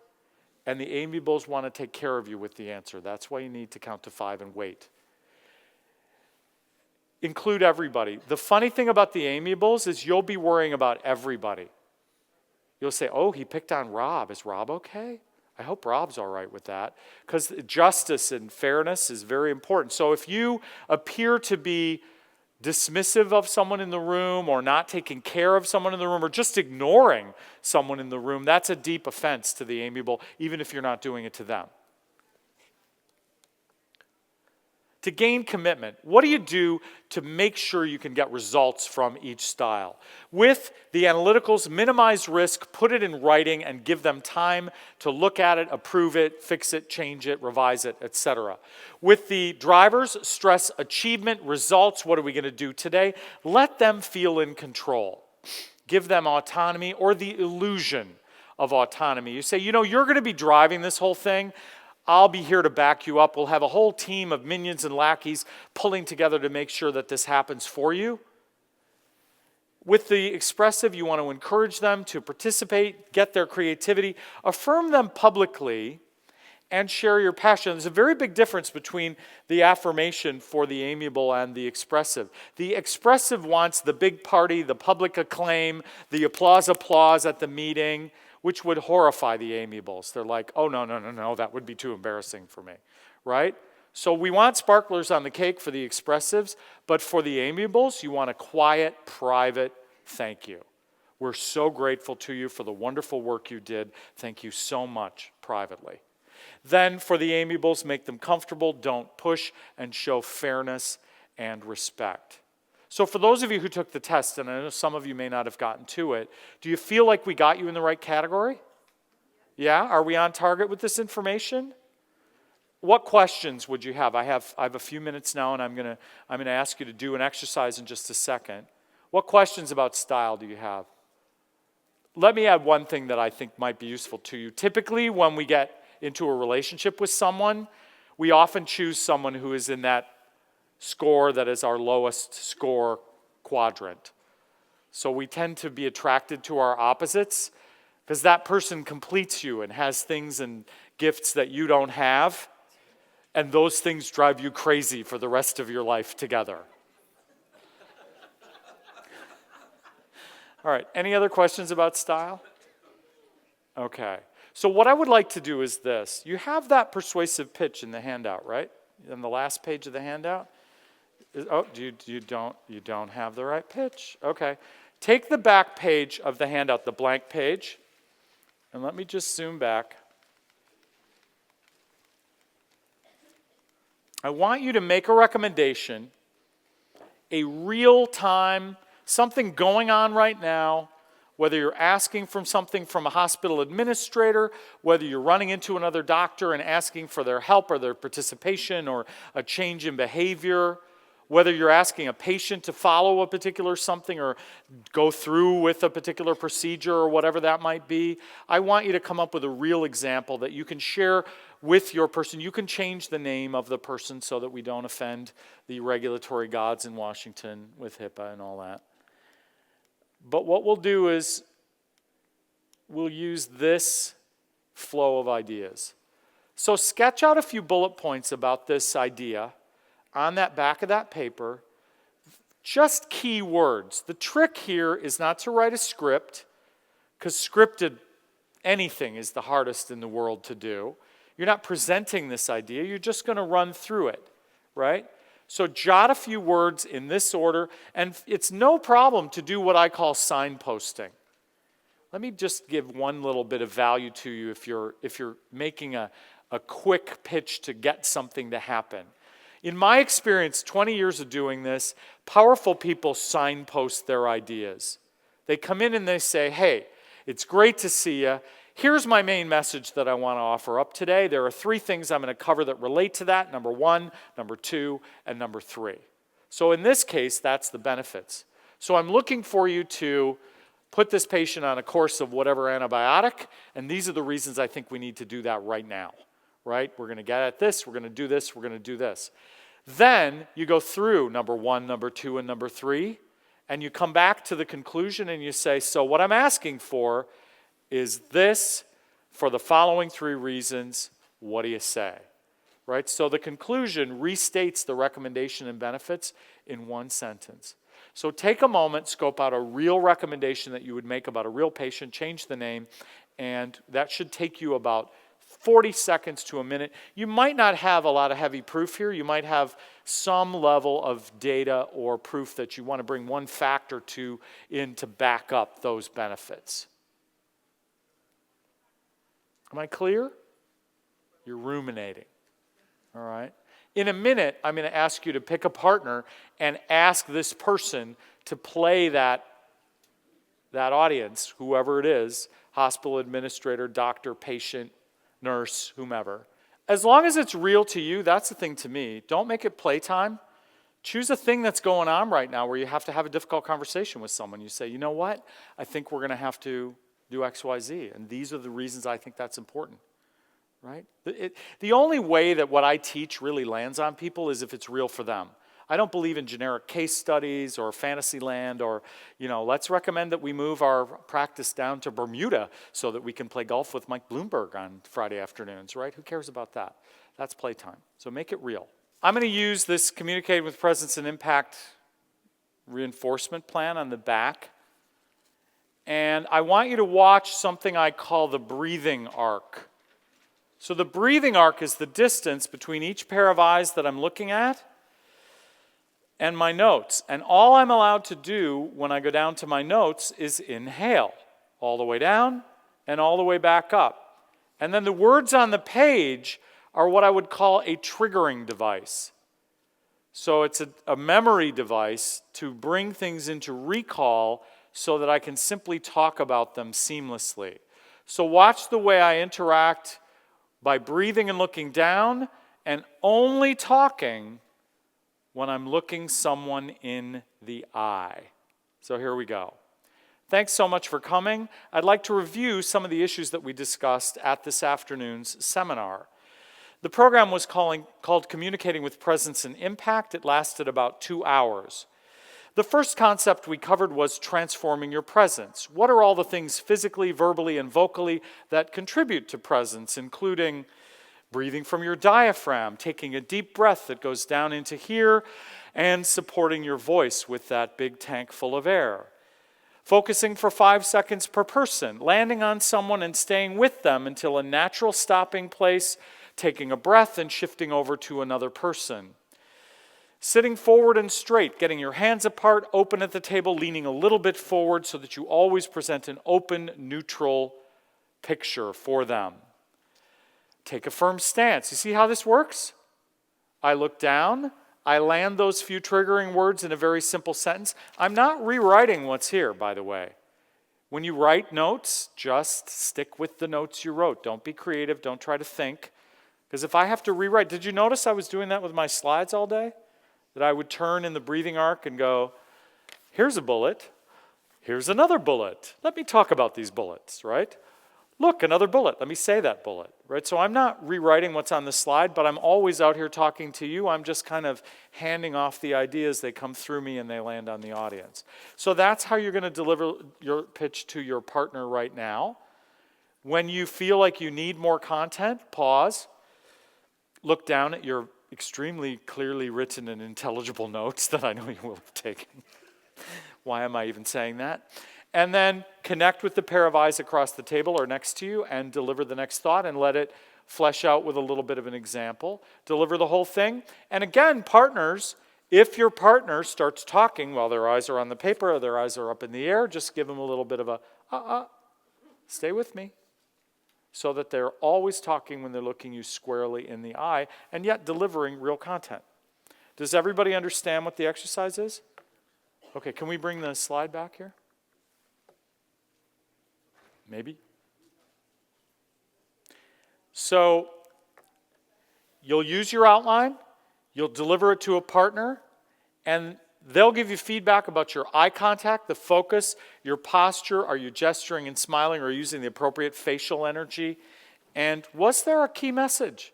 [SPEAKER 2] and the amiables want to take care of you with the answer. That's why you need to count to 5 and wait. Include everybody. The funny thing about the amiables is you'll be worrying about everybody. You'll say, oh, he picked on Rob. Is Rob okay? I hope Rob's all right with that, because justice and fairness is very important. So if you appear to be dismissive of someone in the room or not taking care of someone in the room or just ignoring someone in the room, that's a deep offense to the amiable, even if you're not doing it to them. To gain commitment, what do you do to make sure you can get results from each style? With the analyticals, minimize risk, put it in writing, and give them time to look at it, approve it, fix it, change it, revise it, etc. With the drivers, stress achievement, results. What are we going to do today? Let them feel in control. Give them autonomy or the illusion of autonomy. You say, you know, you're going to be driving this whole thing. I'll be here to back you up. We'll have a whole team of minions and lackeys pulling together to make sure that this happens for you. With the expressive, you want to encourage them to participate, get their creativity, affirm them publicly, and share your passion. There's a very big difference between the affirmation for the amiable and the expressive. The expressive wants the big party, the public acclaim, the applause at the meeting, which would horrify the amiables. They're like, oh, no, that would be too embarrassing for me, right? So we want sparklers on the cake for the expressives, but for the amiables, you want a quiet, private thank you. We're so grateful to you for the wonderful work you did. Thank you so much, privately. Then for the amiables, make them comfortable, don't push, and show fairness and respect. So for those of you who took the test, and I know some of you may not have gotten to it, do you feel like we got you in the right category? Yeah? Are we on target with this information? What questions would you have? I have a few minutes now, and I'm gonna ask you to do an exercise in just a second. What questions about style do you have? Let me add one thing that I think might be useful to you. Typically, when we get into a relationship with someone, we often choose someone who is in that score that is our lowest score quadrant. So we tend to be attracted to our opposites because that person completes you and has things and gifts that you don't have, and those things drive you crazy for the rest of your life together. All right, any other questions about style? Okay, so what I would like to do is this. You have that persuasive pitch in the handout, right? On the last page of the handout? Oh, you don't have the right pitch. Okay. Take the back page of the handout, the blank page, and let me just zoom back. I want you to make a recommendation, a real-time, something going on right now, whether you're asking for something from a hospital administrator, whether you're running into another doctor and asking for their help or their participation or a change in behavior, whether you're asking a patient to follow a particular something or go through with a particular procedure or whatever that might be, I want you to come up with a real example that you can share with your person. You can change the name of the person so that we don't offend the regulatory gods in Washington with HIPAA and all that. But what we'll do is we'll use this flow of ideas. So sketch out a few bullet points about this idea on that back of that paper. Just key words. The trick here is not to write a script, because scripted anything is the hardest in the world to do. You're not presenting this idea, you're just going to run through it, right? So jot a few words in this order, and it's no problem to do what I call signposting. Let me just give one little bit of value to you if you're making a quick pitch to get something to happen. In my experience, 20 years of doing this, powerful people signpost their ideas. They come in and they say, hey, it's great to see you. Here's my main message that I want to offer up today. There are 3 things I'm going to cover that relate to that. Number 1, number 2, and number 3. So in this case, that's the benefits. So I'm looking for you to put this patient on a course of whatever antibiotic, and these are the reasons I think we need to do that right now, right? We're going to get at this, we're going to do this, we're going to do this. Then you go through number 1, number 2, and number 3, and you come back to the conclusion and you say, so what I'm asking for is this for the following 3 reasons. What do you say? Right? So the conclusion restates the recommendation and benefits in 1 sentence. So take a moment, scope out a real recommendation that you would make about a real patient, change the name, and that should take you about 40 seconds to a minute. You might not have a lot of heavy proof here. You might have some level of data or proof that you want to bring 1 fact or 2 in to back up those benefits. Am I clear? You're ruminating, all right? In a minute, I'm going to ask you to pick a partner and ask this person to play that audience, whoever it is, hospital administrator, doctor, patient, nurse, whomever. As long as it's real to you, that's the thing to me. Don't make it playtime. Choose a thing that's going on right now where you have to have a difficult conversation with someone. You say, you know what? I think we're going to have to do X, Y, Z, and these are the reasons I think that's important, right? The only way that what I teach really lands on people is if it's real for them. I don't believe in generic case studies or fantasy land or, let's recommend that we move our practice down to Bermuda so that we can play golf with Mike Bloomberg on Friday afternoons, right? Who cares about that? That's playtime. So make it real. I'm going to use this Communicating with Presence and Impact reinforcement plan on the back. And I want you to watch something I call the breathing arc. So the breathing arc is the distance between each pair of eyes that I'm looking at and my notes. And all I'm allowed to do when I go down to my notes is inhale all the way down and all the way back up. And then the words on the page are what I would call a triggering device. So it's a memory device to bring things into recall so that I can simply talk about them seamlessly. So watch the way I interact by breathing and looking down and only talking when I'm looking someone in the eye. So here we go. Thanks so much for coming. I'd like to review some of the issues that we discussed at this afternoon's seminar. The program was called Communicating with Presence and Impact. It lasted about 2 hours. The first concept we covered was transforming your presence. What are all the things physically, verbally, and vocally that contribute to presence, including breathing from your diaphragm, taking a deep breath that goes down into here, and supporting your voice with that big tank full of air. Focusing for 5 seconds per person, landing on someone and staying with them until a natural stopping place, taking a breath and shifting over to another person. Sitting forward and straight, getting your hands apart, open at the table, leaning a little bit forward so that you always present an open, neutral picture for them. Take a firm stance. You see how this works? I look down. I land those few triggering words in a very simple sentence. I'm not rewriting what's here, by the way. When you write notes, just stick with the notes you wrote. Don't be creative, don't try to think. Because if I have to rewrite, did you notice I was doing that with my slides all day? That I would turn in the breathing arc and go, here's a bullet, here's another bullet. Let me talk about these bullets, right? Look, another bullet, let me say that bullet, right? So I'm not rewriting what's on the slide, but I'm always out here talking to you. I'm just kind of handing off the ideas. They come through me and they land on the audience. So that's how you're going to deliver your pitch to your partner right now. When you feel like you need more content, pause, look down at your extremely clearly written and intelligible notes that I know you will have taken. Why am I even saying that? And then connect with the pair of eyes across the table or next to you and deliver the next thought and let it flesh out with a little bit of an example. Deliver the whole thing. And again, partners, if your partner starts talking while their eyes are on the paper or their eyes are up in the air, just give them a little bit of a, stay with me. So that they're always talking when they're looking you squarely in the eye and yet delivering real content. Does everybody understand what the exercise is? Okay, can we bring the slide back here? Maybe. So you'll use your outline, you'll deliver it to a partner, and they'll give you feedback about your eye contact, the focus, your posture. Are you gesturing and smiling or using the appropriate facial energy? And was there a key message?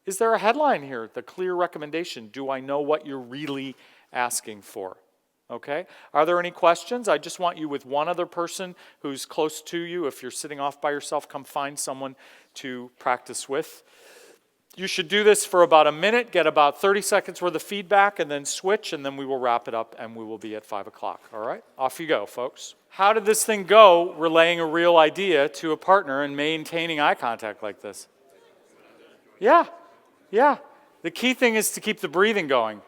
[SPEAKER 2] Is there a headline here, the clear recommendation? Do I know what you're really asking for? Okay, are there any questions? I just want you with one other person who's close to you. If you're sitting off by yourself, come find someone to practice with. You should do this for about a minute, get about 30 seconds worth of feedback, and then switch, and then we will wrap it up, and we will be at 5 o'clock. All right, off you go, folks. How did this thing go, relaying a real idea to a partner and maintaining eye contact like this? Yeah. The key thing is to keep the breathing going.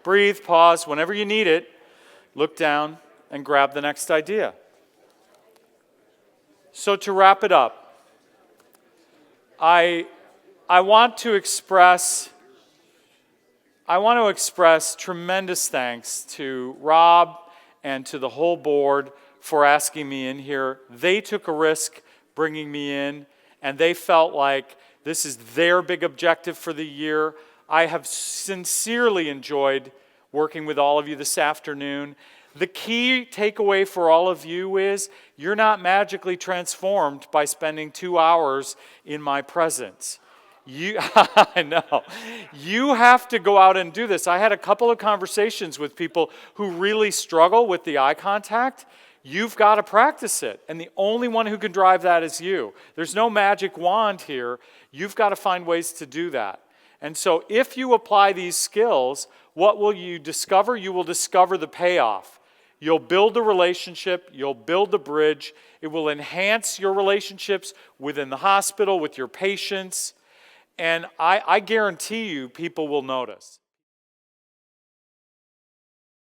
[SPEAKER 2] Breathe, pause, whenever you need it, look down and grab the next idea. So to wrap it up, I want to express tremendous thanks to Rob and to the whole board for asking me in here. They took a risk bringing me in, and they felt like this is their big objective for the year. I have sincerely enjoyed working with all of you this afternoon. The key takeaway for all of you is you're not magically transformed by spending 2 hours in my presence. I know. You have to go out and do this. I had a couple of conversations with people who really struggle with the eye contact. You've got to practice it. And the only one who can drive that is you. There's no magic wand here. You've got to find ways to do that. And so if you apply these skills, what will you discover? You will discover the payoff. You'll build the relationship, you'll build the bridge, it will enhance your relationships within the hospital, with your patients, and I guarantee you people will notice.